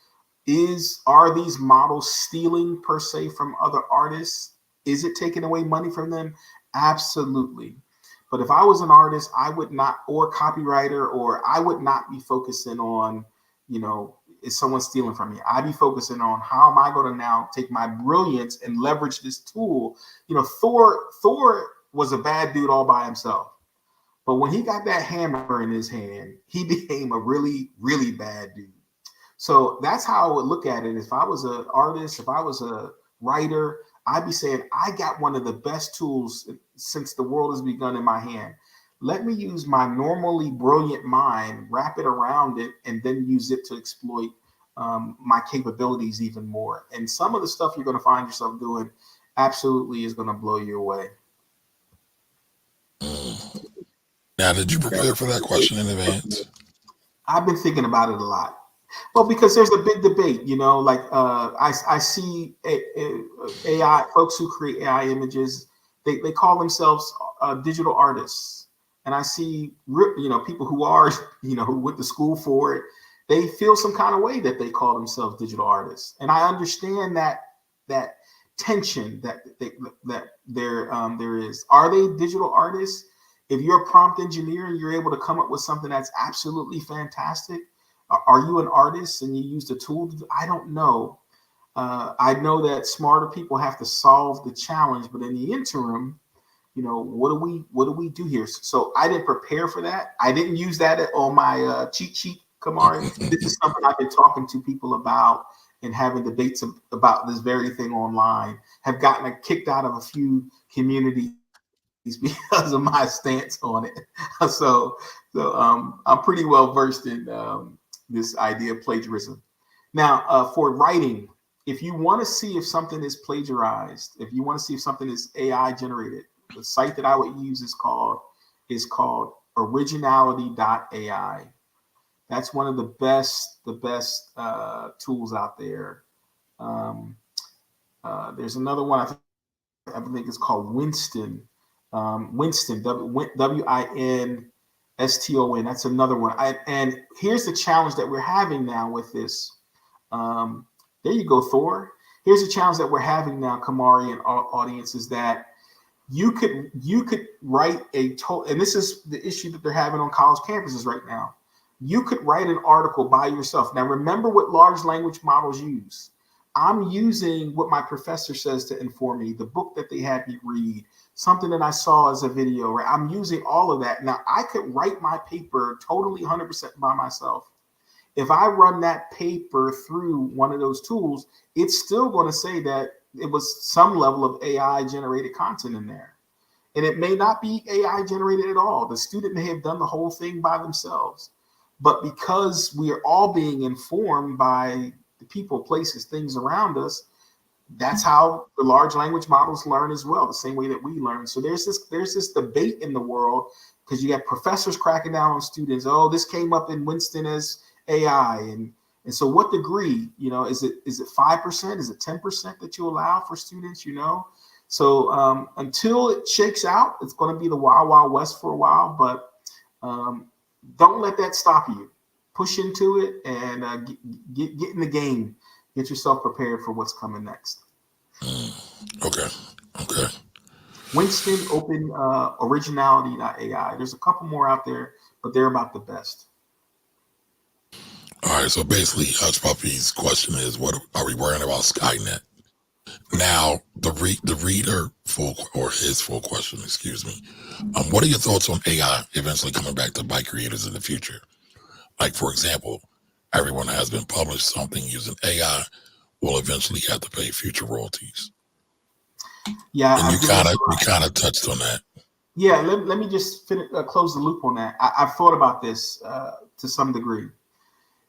Are these models stealing per se from other artists? Is it taking away money from them? Absolutely. But if I was an artist, I would not, or copywriter, or I would not be focusing on, is someone stealing from me? I'd be focusing on how am I going to now take my brilliance and leverage this tool. Thor was a bad dude all by himself. But when he got that hammer in his hand, he became a really, really bad dude. So that's how I would look at it. If I was an artist, if I was a writer, I'd be saying, I got one of the best tools since the world has begun in my hand. Let me use my normally brilliant mind, wrap it around it, and then use it to exploit my capabilities even more. And some of the stuff you're going to find yourself doing absolutely is going to blow you away. Now, did you prepare for that question in advance? I've been thinking about it a lot. Well, because there's a big debate, I see AI folks who create AI images. They call themselves digital artists, and I see people who are who went to school for it. They feel some kind of way that they call themselves digital artists, and I understand that tension that there is. Are they digital artists? If you're a prompt engineer and you're able to come up with something that's absolutely fantastic, are you an artist and you use the tool? I don't know. I know that smarter people have to solve the challenge, but in the interim, what do we do here? So I didn't prepare for that. I didn't use that on my cheat sheet, Kamari. This is something I've been talking to people about and having debates about this very thing online, have gotten kicked out of a few communities because of my stance on it. So I'm pretty well versed in this idea of plagiarism. Now, for writing, if you want to see if something is plagiarized, if you want to see if something is AI generated, the site that I would use is called originality.ai. That's one of the best tools out there. There's another one I think it's called Winston. Winston, Winston. That's another one. And here's the challenge that we're having now with this. There you go, Thor. Here's the challenge that we're having now, Kamari and audience, is that you could write and this is the issue that they're having on college campuses right now. You could write an article by yourself. Now, remember what large language models use. I'm using what my professor says to inform me, the book that they had me read, something that I saw as a video, right? I'm using all of that. Now, I could write my paper totally 100% by myself. If I run that paper through one of those tools, it's still going to say that it was some level of AI generated content in there. And it may not be AI generated at all. The student may have done the whole thing by themselves. But because we are all being informed by the people, places, things around us, that's how the large language models learn as well, the same way that we learn. So there's this debate in the world, because you got professors cracking down on students. Oh, this came up in Winston as AI, and so what degree? Is it 5%? Is it 10% that you allow for students? So until it shakes out, it's going to be the wild, wild west for a while. But don't let that stop you. Push into it and get in the game. Get yourself prepared for what's coming next. Okay. Winston Open Originality.ai. There's a couple more out there, but they're about the best. All right. So basically, Hush Puppy's question is, what are we worrying about Skynet? Now, the reader his full question, excuse me. What are your thoughts on AI eventually coming back to bike creators in the future? Like, for example, everyone has been published something using AI will eventually have to pay future royalties. Yeah, and you kind of touched on that. Yeah, let me just close the loop on that. I've thought about this to some degree.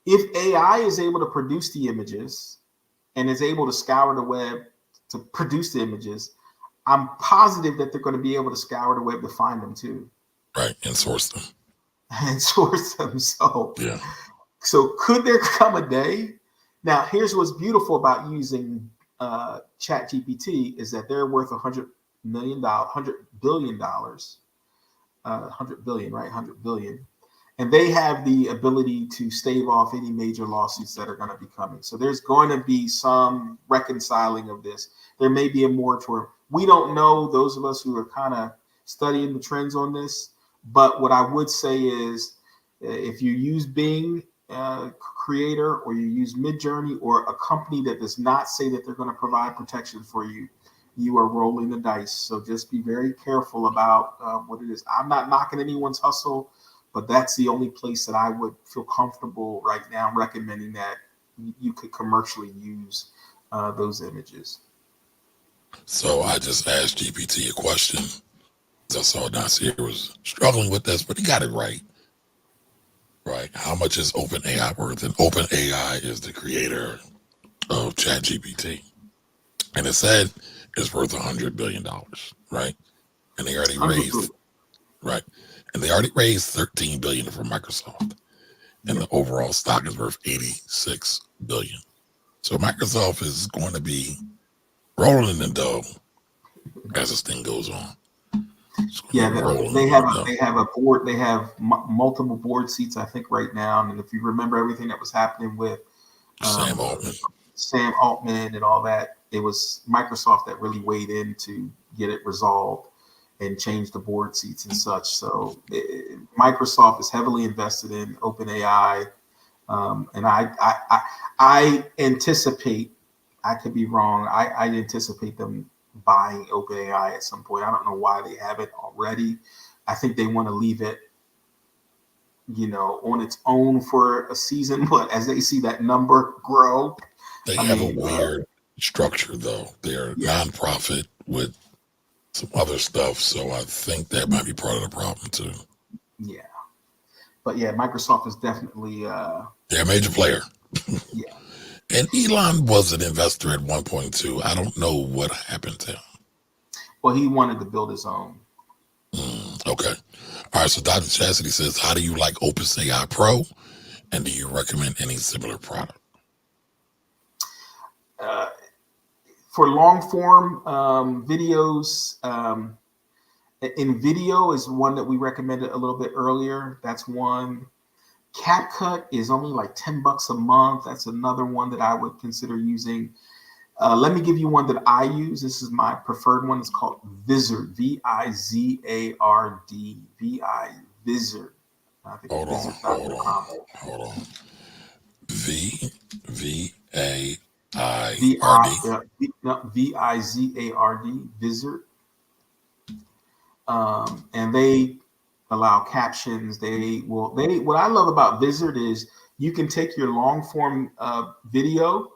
If AI is able to produce the images and is able to scour the web to produce the images, I'm positive that they're going to be able to scour the web to find them too. Right, and source them. Yeah. So could there come a day? Now, here's what's beautiful about using ChatGPT is that they're worth $100 billion, $100 billion. And they have the ability to stave off any major lawsuits that are going to be coming. So there's going to be some reconciling of this. There may be a moratorium. We don't know, those of us who are kind of studying the trends on this. But what I would say is if you use Bing Creator or you use Midjourney or a company that does not say that they're going to provide protection for you, you are rolling the dice. So just be very careful about what it is. I'm not knocking anyone's hustle, but that's the only place that I would feel comfortable right now recommending that you could commercially use those images. So I just asked GPT a question. I saw Nasir was struggling with this, but he got it right. Right. How much is OpenAI worth? And OpenAI is the creator of ChatGPT. And it said it's worth $100 billion. Right. And they already raised, right. And they already raised $13 billion from Microsoft. And the overall stock is worth $86 billion. So Microsoft is going to be rolling in the dough as this thing goes on. Yeah, they have a board. They have multiple board seats, I think, right now. And if you remember everything that was happening with Sam Altman and all that, it was Microsoft that really weighed in to get it resolved and change the board seats and such. So Microsoft is heavily invested in OpenAI, and I anticipate, I could be wrong, I anticipate them buying OpenAI at some point. I don't know why they haven't already. I think they want to leave it, on its own for a season. But as they see that number grow, They I have a mean, weird structure, though. They're yeah, nonprofit with some other stuff, so I think that might be part of the problem too. yeah. But yeah, Microsoft is definitely, They're a major player. yeah. And Elon was an investor at 1.2. I don't know what happened to him. Well, he wanted to build his own. Okay. All right. So Dr. Chastity says, how do you like Opus AI Pro? And do you recommend any similar product? Uh, for long form videos, in video is one that we recommended a little bit earlier. That's one. CapCut is only like $10 a month. That's another one that I would consider using. Let me give you one that I use. This is my preferred one. It's called Vizard, Vizard, Vizard. I think Hold it's on, hold on, vizard.com. hold on. V-V-A-I-R-D. Vizard, Vizard. And they allow captions. What I love about Vizard is you can take your long form video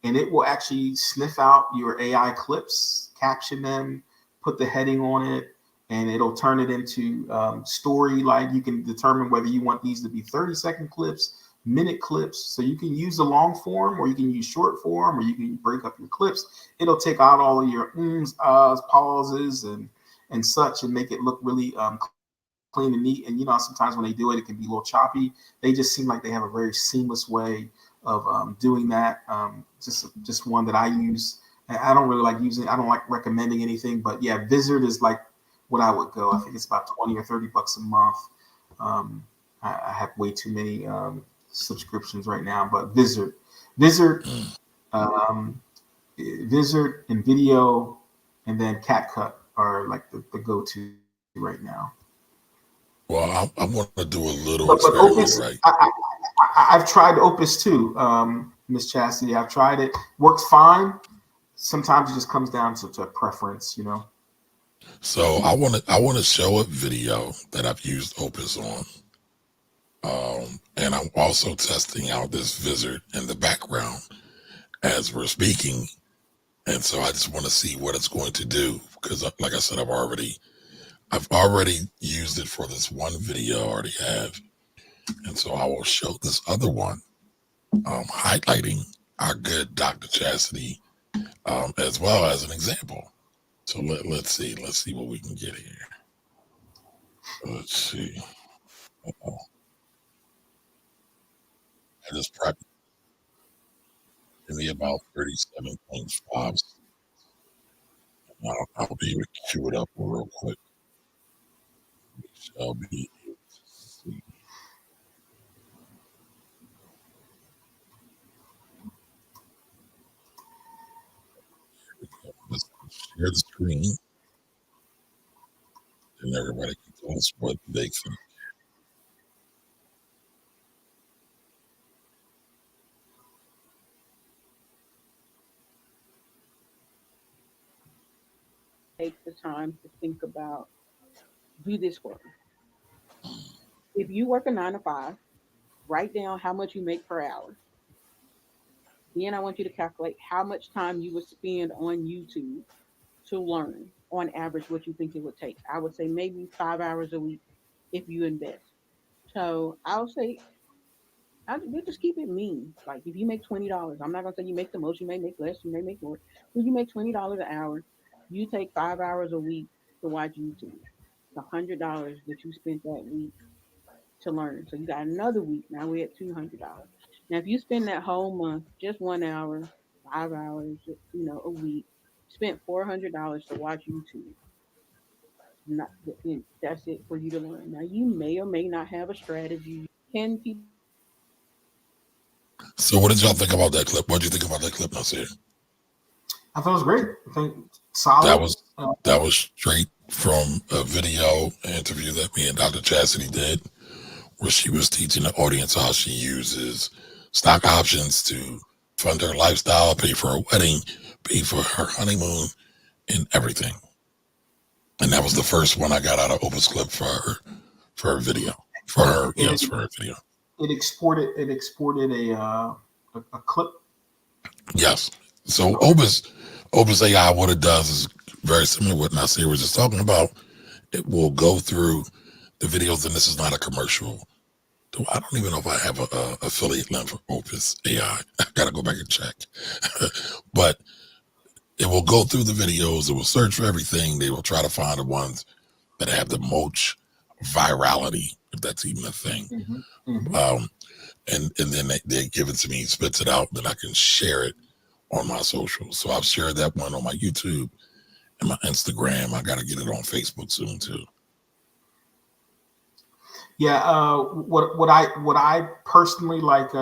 and it will actually sniff out your AI clips, caption them, put the heading on it, and it'll turn it into story. Like you can determine whether you want these to be 30-second clips, minute clips. So you can use the long form, or you can use short form, or you can break up your clips. It'll take out all of your ums, ahs, pauses, and such, and make it look really clean and neat. And sometimes when they do it, it can be a little choppy. They just seem like they have a very seamless way of doing that. Just one that I use. I don't really like using. I don't like recommending anything, but yeah, Vizard is like what I would go. I think it's about $20 or $30 a month. I have way too many subscriptions right now, but Vizard, um, Vizard and video, and then CapCut are like the go-to right now. Well, I'm going to do a little But experiment, Opus, right? I've tried Opus too, Miss Chastity. I've tried it. Works fine. Sometimes it just comes down to preference, So I want to show a video that I've used Opus on. And I'm also testing out this Vizard in the background as we're speaking. And so I just want to see what it's going to do, because like I said, I've already used it for this one video I already have. And so I will show this other one, highlighting our good Dr. Chastity, as well as an example. So let's see what we can get here. Let's see. Uh-oh. I just prepped. Give me about 37.5. I'll be able to cue it up real quick. We shall be able to see. Let's share the screen, and everybody can tell us what they think. Take the time to think about, do this work. If you work a 9 to 5, write down how much you make per hour. Then I want you to calculate how much time you would spend on YouTube to learn on average what you think it would take. I would say maybe 5 hours a week if you invest. So I'll say we just keep it mean. Like if you make $20, I'm not gonna say you make the most. You may make less. You may make more. If you make $20 an hour, you take 5 hours a week to watch YouTube. It's $100 that you spent that week to learn. So you got another week. Now we're at $200. Now if you spend that whole month just 1 hour, 5 hours, a week, spent $400 to watch YouTube. Not that's it for you to learn. Now you may or may not have a strategy. Can people So what did y'all think about that clip? What did you think about that clip, Nasir? I thought it was great. I think That solid. was that was straight from a video interview that me and Dr. Chastity did, where she was teaching the audience how she uses stock options to fund her lifestyle, pay for her wedding, pay for her honeymoon, and everything. And that was the first one I got out of Opus Clip for her video. For her It, video. it exported a clip. Yes. So Opus AI, what it does is very similar to what Nasir was just talking about. It will go through the videos, and this is not a commercial. I don't even know if I have a affiliate link for Opus AI. I gotta go back and check. But it will go through the videos. It will search for everything. They will try to find the ones that have the most virality, if that's even a thing. And then they give it to me, spits it out, then I can share it on my socials. So I've shared that one on my YouTube and my Instagram. I got to get it on Facebook soon too. Yeah, what I personally like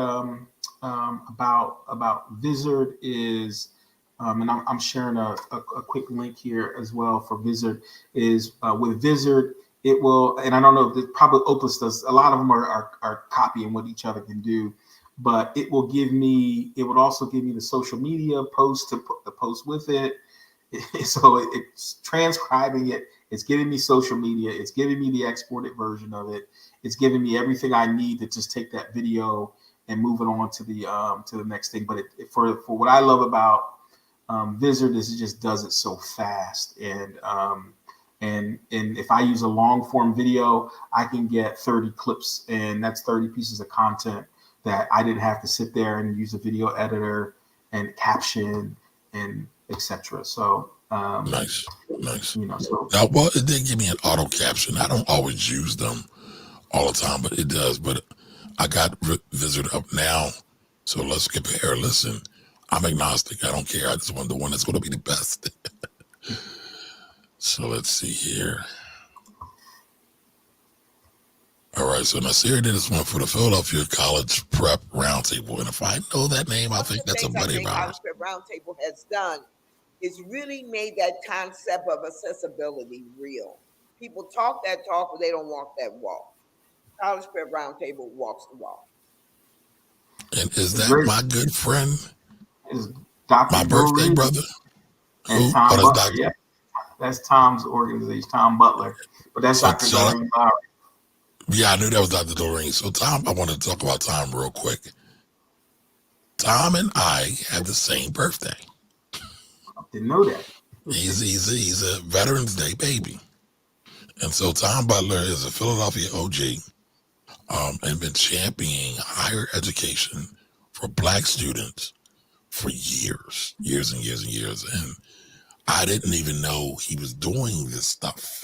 about Vizard is, and I'm sharing a quick link here as well for Vizard. Is with Vizard, it will, and I don't know, probably Opus does. A lot of them are copying what each other can do, but it will give me. It would also give me the social media post to put the post with it. So it's transcribing it. It's giving me social media. It's giving me the exported version of it. It's giving me everything I need to just take that video and move it on to the next thing. But for what I love about Vizard is it just does it so fast. And if I use a long form video, I can get 30 clips, and that's 30 pieces of content that I didn't have to sit there and use a video editor and caption and etc. So nice. So Now, well, it did give me an auto caption. I don't always use them all the time, but it does. But I got Vizard up now, so let's compare. Listen, I'm agnostic. I don't care. I just want the one that's going to be the best. So let's see here. All right, so Nasir did this one for the Philadelphia College Prep Roundtable, and if I know that name, I think that's a buddy of ours. College Prep Roundtable has done is really made that concept of accessibility real. People talk that talk, but they don't walk that walk. College Prep Roundtable walks the walk. And is that my good friend? Is Dr. My birthday brother? And Who? Tom Oh, Butler. Yeah, that's Tom's organization, Tom Butler. But that's So Dr. Doreen Lowry. Yeah, I knew that was Dr. Doreen. So Tom, I want to talk about Tom real quick. Tom and I have the same birthday. I didn't know that. He's a Veterans Day baby. And so Tom Butler is a Philadelphia OG and been championing higher education for Black students for years and years. And I didn't even know he was doing this stuff.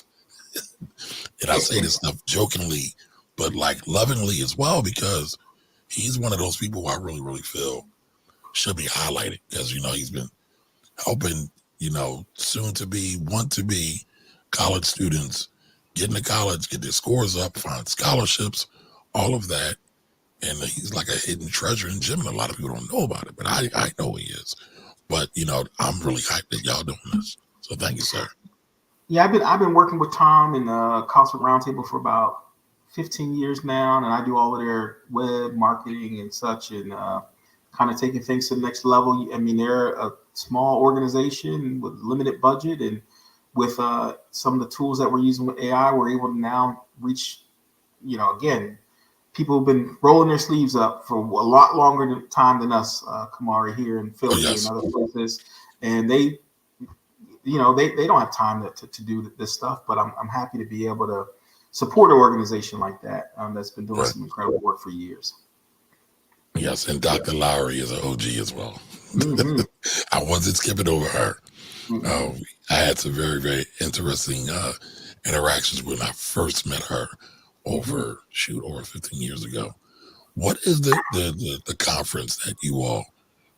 And I say this stuff jokingly, but like lovingly as well, because he's one of those people who I really, really feel should be highlighted because, he's been helping, soon to be, want to be college students get into college, get their scores up, find scholarships, all of that. And he's like a hidden treasure in gym, and a lot of people don't know about it, but I know he is. But, I'm really hyped that y'all doing this. So thank you, sir. Yeah, I've been working with Tom and College Roundtable for about 15 years now, and I do all of their web marketing and such, and kind of taking things to the next level. I mean, they're a small organization with limited budget, and with some of the tools that we're using with AI, we're able to now reach, again, people have been rolling their sleeves up for a lot longer time than us, Kamari, here in Philly and other places, and they don't have time to do this stuff, but I'm happy to be able to support an organization like that that's been doing some incredible work for years. Yes, and Dr. Lowry is an OG as well. I wasn't skipping over her. I had some very, very interesting interactions when I first met her over 15 years ago. What is the conference that you all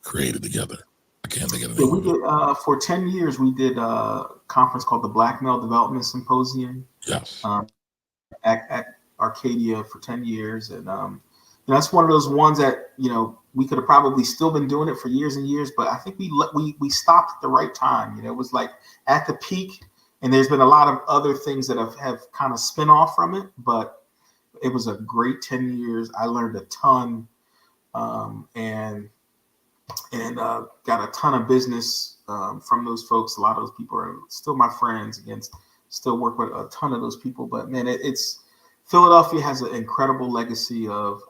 created together? I can't think of the name of it. For 10 years, we did a conference called the Black Male Development Symposium. Yes. At Arcadia for 10 years. And that's one of those ones that, we could have probably still been doing it for years and years, but I think we stopped at the right time. It was like at the peak, and there's been a lot of other things that have kind of spin off from it, but it was a great 10 years. I learned a ton and got a ton of business from those folks. A lot of those people are still my friends. Again, still work with a ton of those people. But man, it's Philadelphia has an incredible legacy of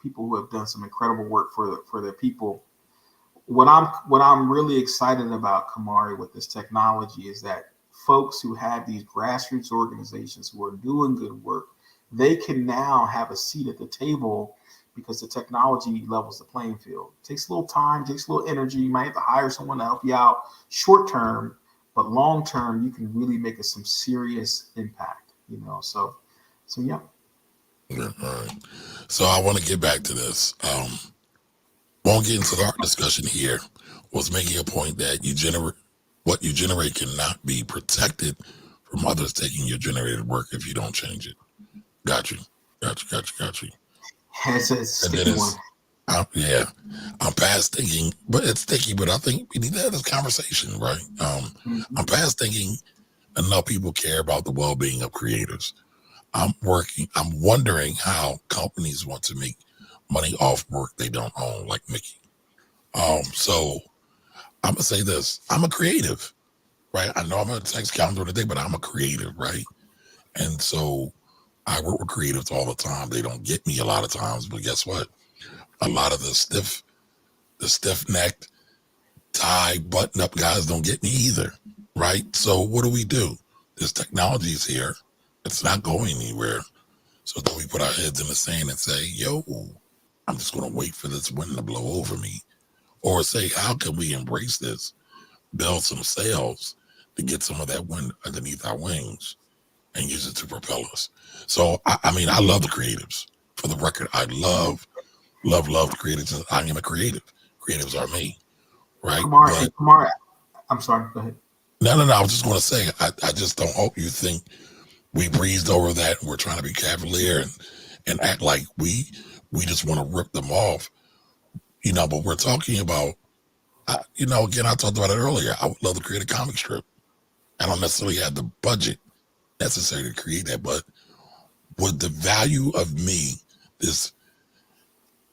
people who have done some incredible work for their people. what I'm really excited about, Kamari, with this technology is that folks who have these grassroots organizations who are doing good work, they can now have a seat at the table because the technology levels the playing field. It takes a little time, takes a little energy. You might have to hire someone to help you out short term, but long term, you can really make some serious impact. So yeah. Yeah, all right. So I want to get back to this. Won't get into our discussion here. Was making a point that what you generate cannot be protected from others taking your generated work if you don't change it. Got you. Got you. It's a And then sticky one. yeah, I'm past thinking, but it's sticky. But I think we need to have this conversation, right? Mhm. I'm past thinking enough people care about the well-being of creators. I'm wondering how companies want to make money off work they don't own, like Mickey. So I'm gonna say this: I'm a creative, right? I know I'm a tax accountant today, but I'm a creative, right? And so I work with creatives all the time. They don't get me a lot of times, but guess what? A lot of the stiff-necked, tie, button-up guys don't get me either, right? So what do? This technology is here. It's not going anywhere. So do we put our heads in the sand and say, yo, I'm just going to wait for this wind to blow over me? Or say, how can we embrace this, build some sails to get some of that wind underneath our wings and use it to propel us? So, I mean, I love the creatives. For the record, I love the creatives. I am a creative. Creatives are me, right? But Kamari, I'm sorry. Go ahead. no. I was just going to say, I just don't hope you think we breezed over that and we're trying to be cavalier and act like we just want to rip them off, but we're talking about, again, I talked about it earlier. I would love to create a comic strip. I don't necessarily have the budget necessary to create that, but would the value of me, this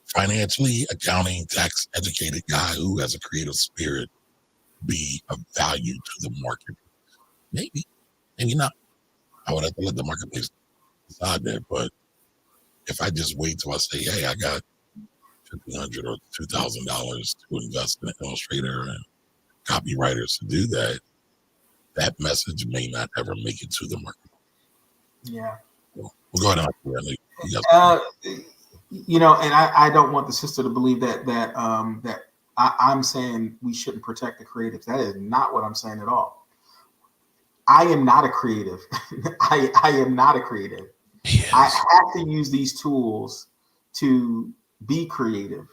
financially accounting, tax educated guy who has a creative spirit, be of value to the market? Maybe, maybe not. I would have to let the marketplace decide that. But if I just wait till I say, hey, I got $1,500 or $2,000 to invest in an illustrator and copywriters to do that, that message may not ever make it to the market. Yeah. We'll go ahead and And I don't want the sister to believe that I'm saying we shouldn't protect the creatives. That is not what I'm saying at all. I am not a creative. I am not a creative. Yes. I have to use these tools to be creative,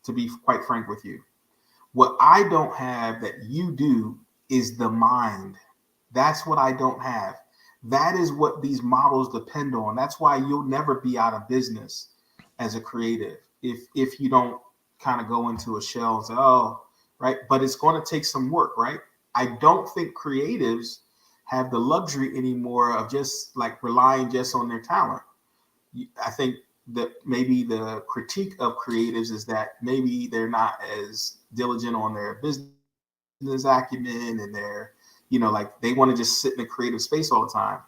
to be quite frank with you. What I don't have that you do is the mind. That's what I don't have. That is what these models depend on. That's why you'll never be out of business as a creative if you don't kind of go into a shell and say, oh, right. But it's going to take some work, right? I don't think creatives have the luxury anymore of just like relying just on their talent. I think that maybe the critique of creatives is that maybe they're not as diligent on their business acumen and their, like they want to just sit in a creative space all the time.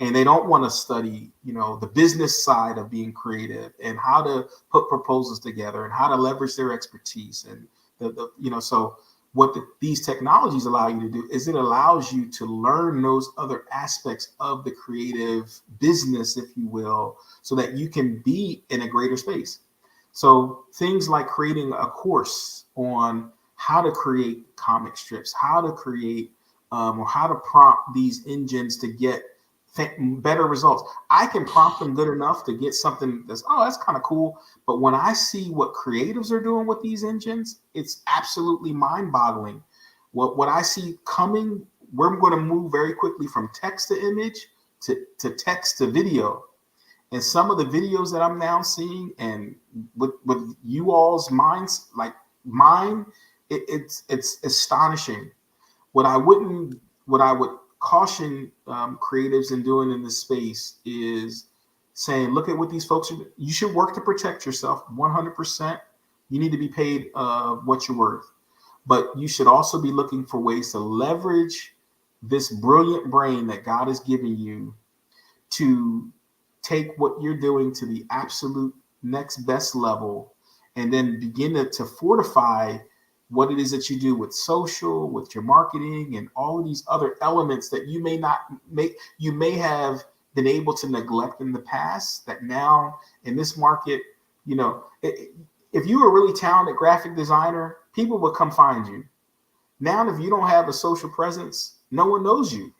And they don't want to study, the business side of being creative and how to put proposals together and how to leverage their expertise. And so what these technologies allow you to do is it allows you to learn those other aspects of the creative business, if you will, so that you can be in a greater space. So things like creating a course on how to create comic strips, how to create or how to prompt these engines to get better results. I can prompt them good enough to get something that's kind of cool. But when I see what creatives are doing with these engines, it's absolutely mind-boggling. What I see coming, we're going to move very quickly from text to image to text to video. And some of the videos that I'm now seeing, and with you all's minds, like mine, it's astonishing. What I would caution creatives in doing in this space is saying, look at what these folks are doing. You should work to protect yourself 100%. You need to be paid what you're worth. But you should also be looking for ways to leverage this brilliant brain that God has given you to take what you're doing to the absolute next best level and then begin to fortify what it is that you do with social, with your marketing, and all of these other elements that you may have been able to neglect in the past, that now in this market, if you were a really talented graphic designer, people would come find you. Now, if you don't have a social presence, no one knows you.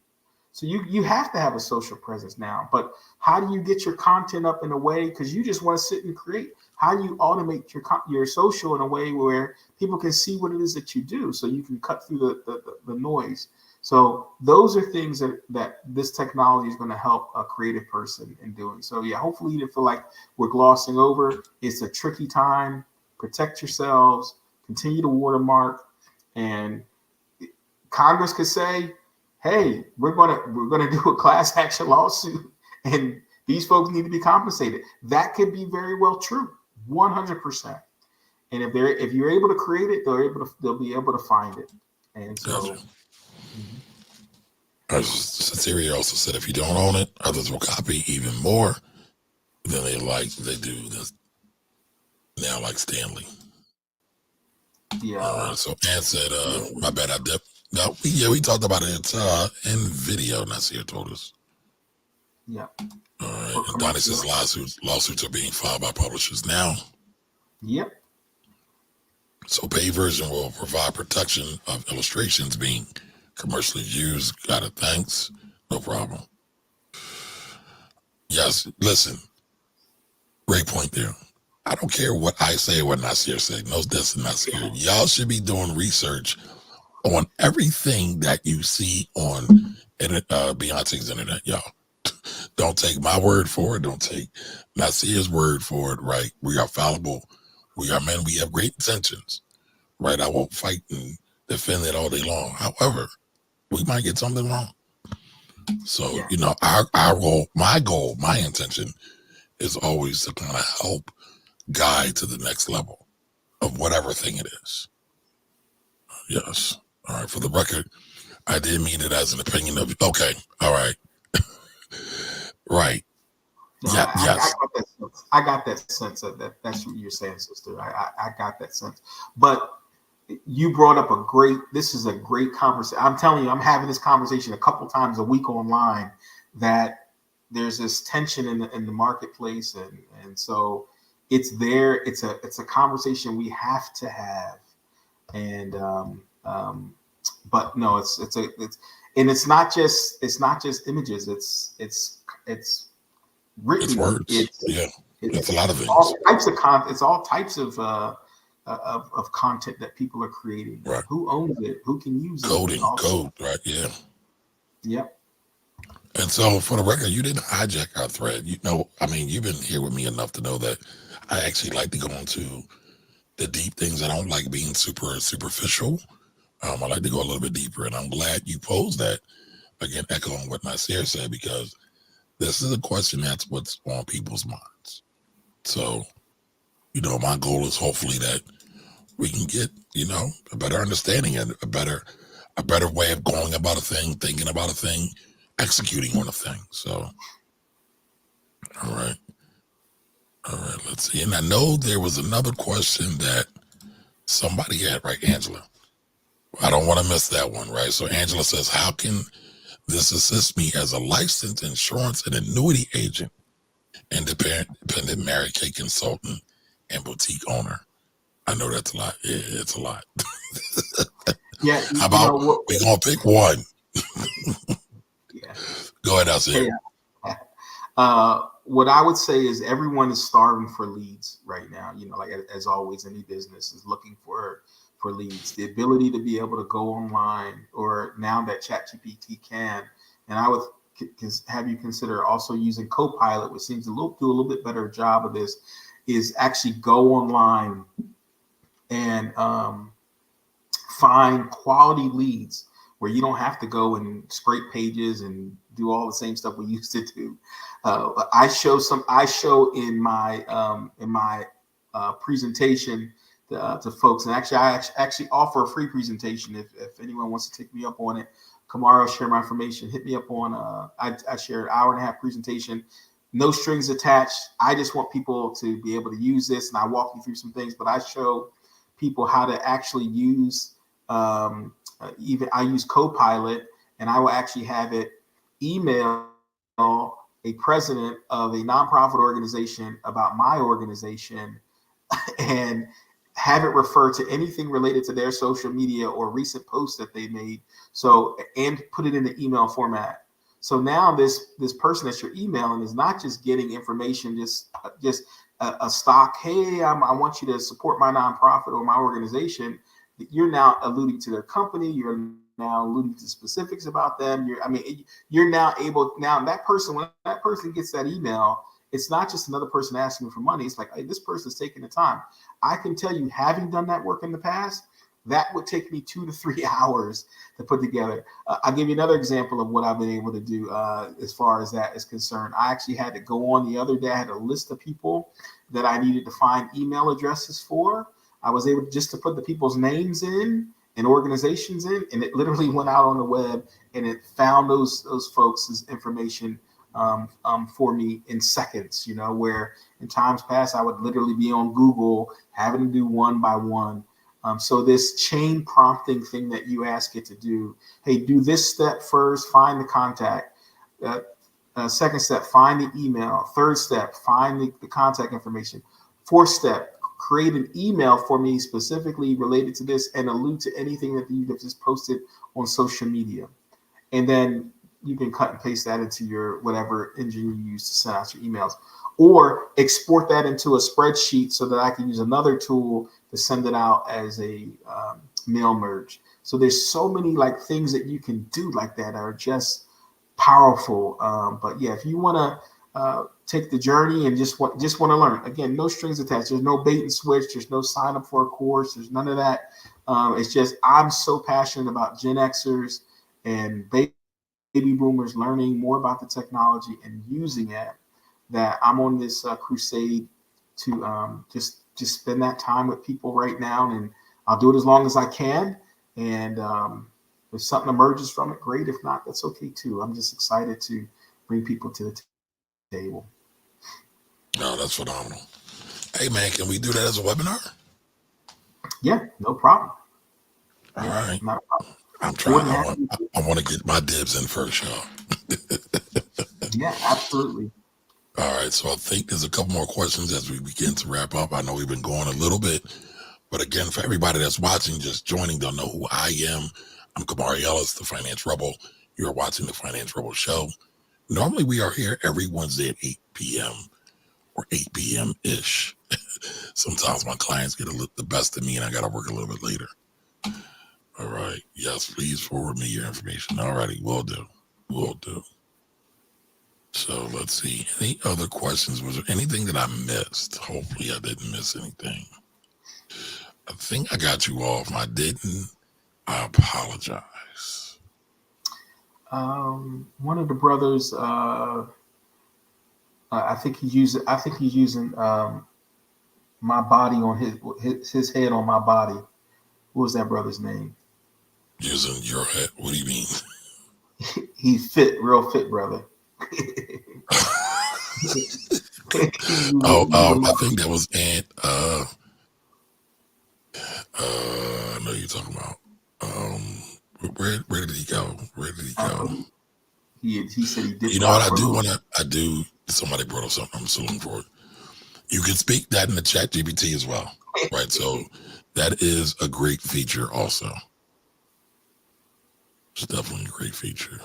So you have to have a social presence now. But how do you get your content up in a way? Because you just want to sit and create. How do you automate your social in a way where people can see what it is that you do, so you can cut through the noise? So those are things that this technology is going to help a creative person in doing. So yeah, hopefully you didn't feel like we're glossing over. It's a tricky time. Protect yourselves. Continue to watermark. And Congress could say, hey, we're gonna do a class action lawsuit, and these folks need to be compensated. That could be very well true, 100%. And if you're able to create it, they'll be able to find it. And so, Gotcha. Cecilia also said, if you don't own it, others will copy even more than they do this now, like Stanley. yeah. All right. So Ann said, my bad, I dipped. No, we talked about it. It's in video. Nasir told us. Yeah. All right. And Donnie says lawsuits are being filed by publishers now. Yep. So paid version will provide protection of illustrations being commercially used. Got it. Thanks. No problem. Yes. Listen. Great point there. I don't care what I say or what Nasir said. No, that's Nasir. Y'all should be doing research on everything that you see on Beyonce's internet, y'all. Don't take my word for it. Don't take Nasir's word for it, right? We are fallible. We are men. We have great intentions, right? I won't fight and defend it all day long. However, we might get something wrong. So, our goal, my intention is always to kind of help guide to the next level of whatever thing it is. Yes. All right. For the record, I did mean it as an opinion of, okay. All right. Right. No, Yeah. Yes. I got that sense of that. That's what you're saying, sister. I got that sense. But you brought up this is a great conversation. I'm telling you, I'm having this conversation a couple times a week online, that there's this tension in the marketplace. And so it's there. It's a conversation we have to have. And, but no, it's not just images. It's written. It's words. It's a lot of things. All types of content. It's all types of content that people are creating. Right. Who owns it? Who can use it? Code. Right. Yeah. Yep. And so, for the record, you didn't hijack our thread. You've been here with me enough to know that I actually like to go into the deep things. I don't like being super superficial. I like to go a little bit deeper, and I'm glad you posed that. Again, echoing what Nasir said, because this is a question that's what's on people's minds. So, my goal is hopefully that we can get, a better understanding and a better way of going about a thing, thinking about a thing, executing on a thing. So, all right, let's see. And I know there was another question that somebody had, right, Angela? I don't want to miss that one, right? So Angela says, how can this assist me as a licensed insurance and annuity agent, independent Mary Kay consultant, and boutique owner? I know that's a lot. It's a lot. Yeah. How about we're going to pick one? Yeah. Go ahead, Alcir. What I would say is everyone is starving for leads right now. Like as always, any business is looking for leads. The ability to be able to go online, or now that ChatGPT can, and I would have you consider also using Copilot, which seems to do a little bit better job of this, is actually go online and find quality leads where you don't have to go and scrape pages and do all the same stuff we used to do. I show in my presentation to folks, and actually I actually offer a free presentation if anyone wants to take me up on it. Kamara, share my information. Hit me up on. I share an hour and a half presentation, no strings attached. I just want people to be able to use this, and I walk you through some things. But I show people how to actually use even I use Copilot, and I will actually have it email a president of a nonprofit organization about my organization and have it refer to anything related to their social media or recent posts that they made. So, and put it in the email format. So now this person that you're emailing is not just getting information, just a stock. Hey, I want you to support my nonprofit or my organization. You're now alluding to their company. You're now alluding to specifics about them. You're now able, now that person, when that person gets that email, it's not just another person asking for money. It's like, hey, this person's taking the time. I can tell you, having done that work in the past, that would take me 2 to 3 hours to put together. I'll give you another example of what I've been able to do as far as that is concerned. I actually had to go on the other day. I had a list of people that I needed to find email addresses for. I was able just to put the people's names in and organizations in, and it literally went out on the web and it found those folks' information for me in seconds, where in times past I would literally be on Google having to do one by one. So this chain prompting thing that you ask it to do, hey, do this step first, find the contact. Second step, find the email. Third step, find the contact information. Fourth step, create an email for me specifically related to this and allude to anything that you have just posted on social media. And then you can cut and paste that into your whatever engine you use to send out your emails, or export that into a spreadsheet so that I can use another tool to send it out as a mail merge. So there's so many like things that you can do like that are just powerful. But yeah, if you want to take the journey and just want to learn, again, no strings attached. There's no bait and switch. There's no sign up for a course. There's none of that. It's just I'm so passionate about Gen Xers and baby boomers learning more about the technology and using it, that I'm on this crusade to just spend that time with people right now, and I'll do it as long as I can. And if something emerges from it, great. If not, that's okay too. I'm just excited to bring people to the table. No, that's phenomenal. Hey man, can we do that as a webinar? Yeah, no problem. All right. Not a problem. I'm trying. I want to get my dibs in first, y'all. Yeah, absolutely. All right. So I think there's a couple more questions as we begin to wrap up. I know we've been going a little bit, but again, for everybody that's watching, just joining, don't know who I am. I'm Kamari Ellis, the Finance Rebel. You're watching the Finance Rebel Show. Normally we are here every Wednesday at 8 p.m. or 8 p.m.-ish. Sometimes my clients get the best of me and I got to work a little bit later. All right. Yes, please forward me your information. All righty. Will do. So let's see. Any other questions? Was there anything that I missed? Hopefully I didn't miss anything. I think I got you all. If I didn't, I apologize. One of the brothers, I think he's using my body on his head on my body. What was that brother's name? Using your head? What do you mean? He's fit, real fit brother. I think that was Ant. I know you're talking about. Where did he go? He said he did. You know what? I do. Somebody brought up something. I'm so looking for it. You can speak that in the chat GPT as well, right? So that is a great feature also. It's definitely a great feature.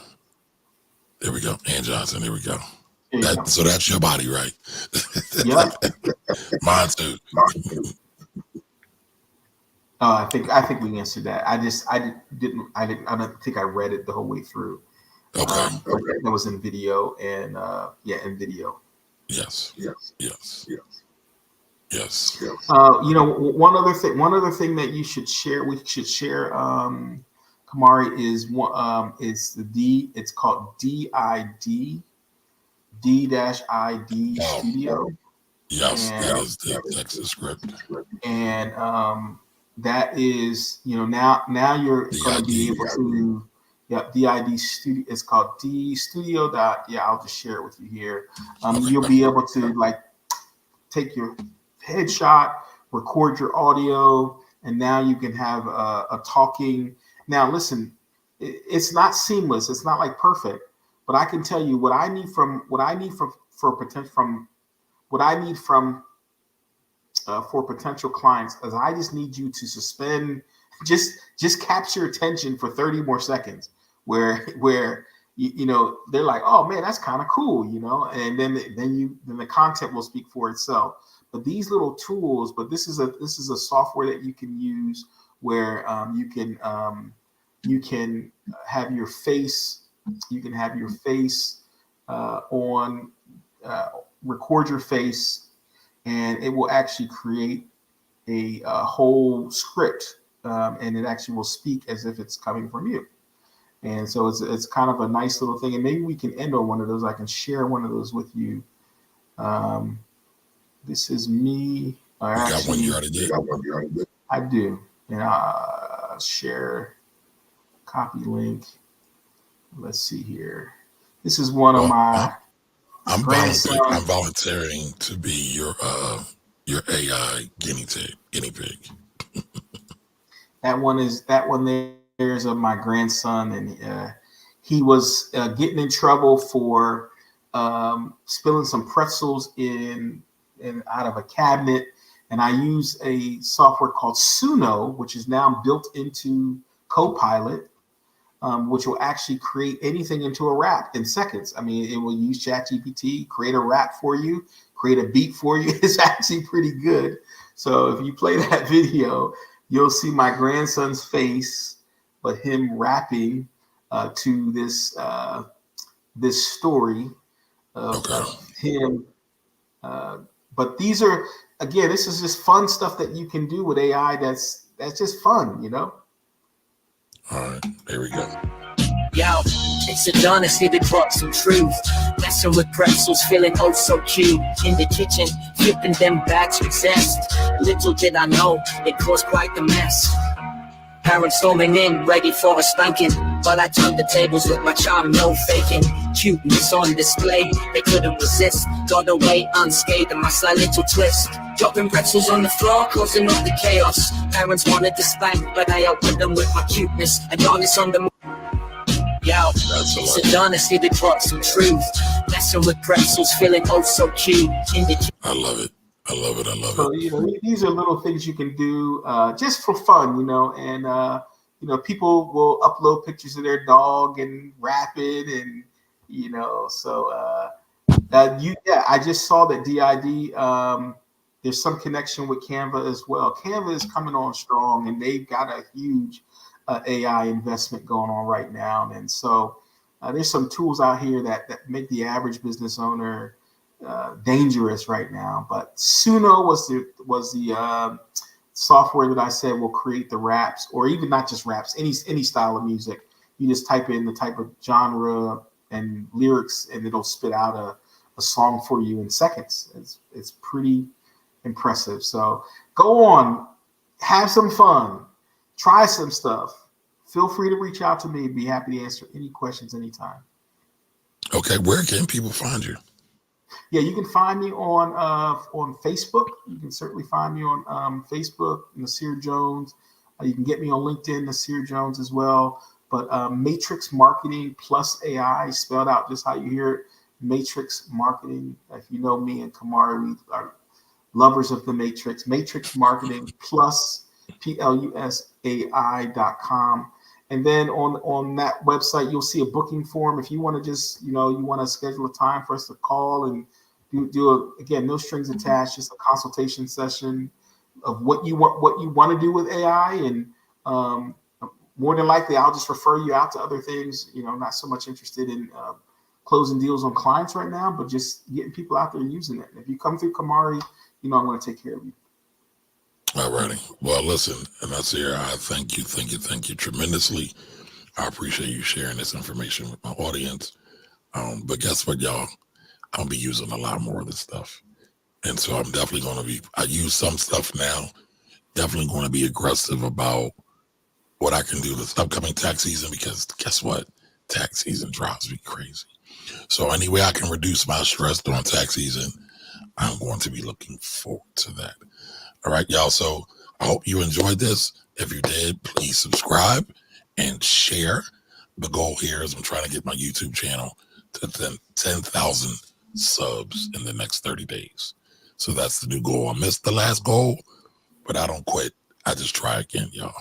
There we go. Ann Johnson, there we go. So that's your body, right? Yeah. Mine too. I think we answered that. I don't think I read it the whole way through. Okay. That was in video and in video. Yes. One other thing that we should share, Kamari, is it's called D-ID Studio. Yes, that is the Texas script. And that is, now you're going to be able to, DID Studio. It's called D Studio. I'll just share it with you here. You'll be able to take your headshot, record your audio, and now you can have a talking. Now, listen, it's not seamless. It's not like perfect, but I can tell you what I need for potential from what I need from for potential clients is I just need you to suspend, just capture attention for 30 more seconds, where you know they're like, oh man, that's kind of cool, you know, and then the content will speak for itself. But these little tools, but this is a software that you can use where you can have your face, on record your face, and it will actually create a whole script, and it actually will speak as if it's coming from you. And so it's kind of a nice little thing. And maybe we can end on one of those. I can share one of those with you. This is me. You got one you already did? I do. And I'll share copy link. Let's see here. This is one of my I'm volunteering to be your AI guinea pig. That one there's of my grandson, and he was getting in trouble for spilling some pretzels in out of a cabinet, and I use a software called Suno, which is now built into Copilot, which will actually create anything into a rap in seconds. I mean, it will use ChatGPT, create a rap for you, create a beat for you. It's actually pretty good. So if you play that video, you'll see my grandson's face, but him rapping to this story of him. But these are, again, this is just fun stuff that you can do with AI. That's just fun, you know. All right, there we go. Yo, it's a dawn to see the brought some truth. Messing with pretzels, feeling oh so cute. In the kitchen, flipping them bags with zest. Little did I know, it caused quite the mess. Parents storming in, ready for a spanking. But I turned the tables with my charm, no faking. Cuteness on display, they couldn't resist. Got away unscathed in my sly little twist. Dropping pretzels on the floor, causing all the chaos. Parents wanted to spank, but I outwit them with my cuteness. And honest on the yo, it's a dawn to see the brought some truth. Messing with pretzels, feeling oh so cute. I love it. So, you know, these are little things you can do just for fun, you know, and, you know, people will upload pictures of their dog and rap it, and, you know, so I just saw that DID, there's some connection with Canva as well. Canva is coming on strong, and they've got a huge AI investment going on right now. And so there's some tools out here that make the average business owner dangerous right now. But Suno was the software that I said will create the raps, or even not just raps, any style of music. You just type in the type of genre and lyrics, and it'll spit out a song for you in seconds. It's pretty impressive. So go on, have some fun, try some stuff. Feel free to reach out to me. Be happy to answer any questions anytime. Okay, where can people find you? Yeah, you can find me on Facebook. You can certainly find me on Facebook, Nasir Jones. You can get me on LinkedIn, Nasir Jones as well. But Matrix Marketing plus AI, spelled out just how you hear it. Matrix Marketing. If you know me and Kamari, we are lovers of the Matrix. Matrix Marketing plus PLUSAI.com. And then on that website, you'll see a booking form. If you want to just, you want to schedule a time for us to call and again, no strings attached, just a consultation session of what you want to do with AI. And more than likely, I'll just refer you out to other things. Not so much interested in closing deals on clients right now, but just getting people out there using it. And if you come through Kamari, I'm going to take care of you. All righty. Well, listen, and that's here. I thank you tremendously. I appreciate you sharing this information with my audience. But guess what, y'all? I'll be using a lot more of this stuff. And so I'm definitely I use some stuff now, definitely going to be aggressive about what I can do this upcoming tax season, because guess what? Tax season drives me crazy. So any way I can reduce my stress during tax season, I'm going to be looking forward to that. All right, y'all. So I hope you enjoyed this. If you did, please subscribe and share. The goal here is I'm trying to get my YouTube channel to 10,000 subs in the next 30 days. So that's the new goal. I missed the last goal, but I don't quit. I just try again, y'all.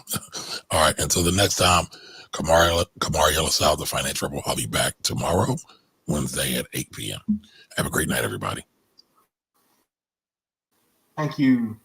All right. Until the next time, Kamari Ellis, the Financial Rebel. I'll be back tomorrow, Wednesday at 8 p.m. Have a great night, everybody. Thank you.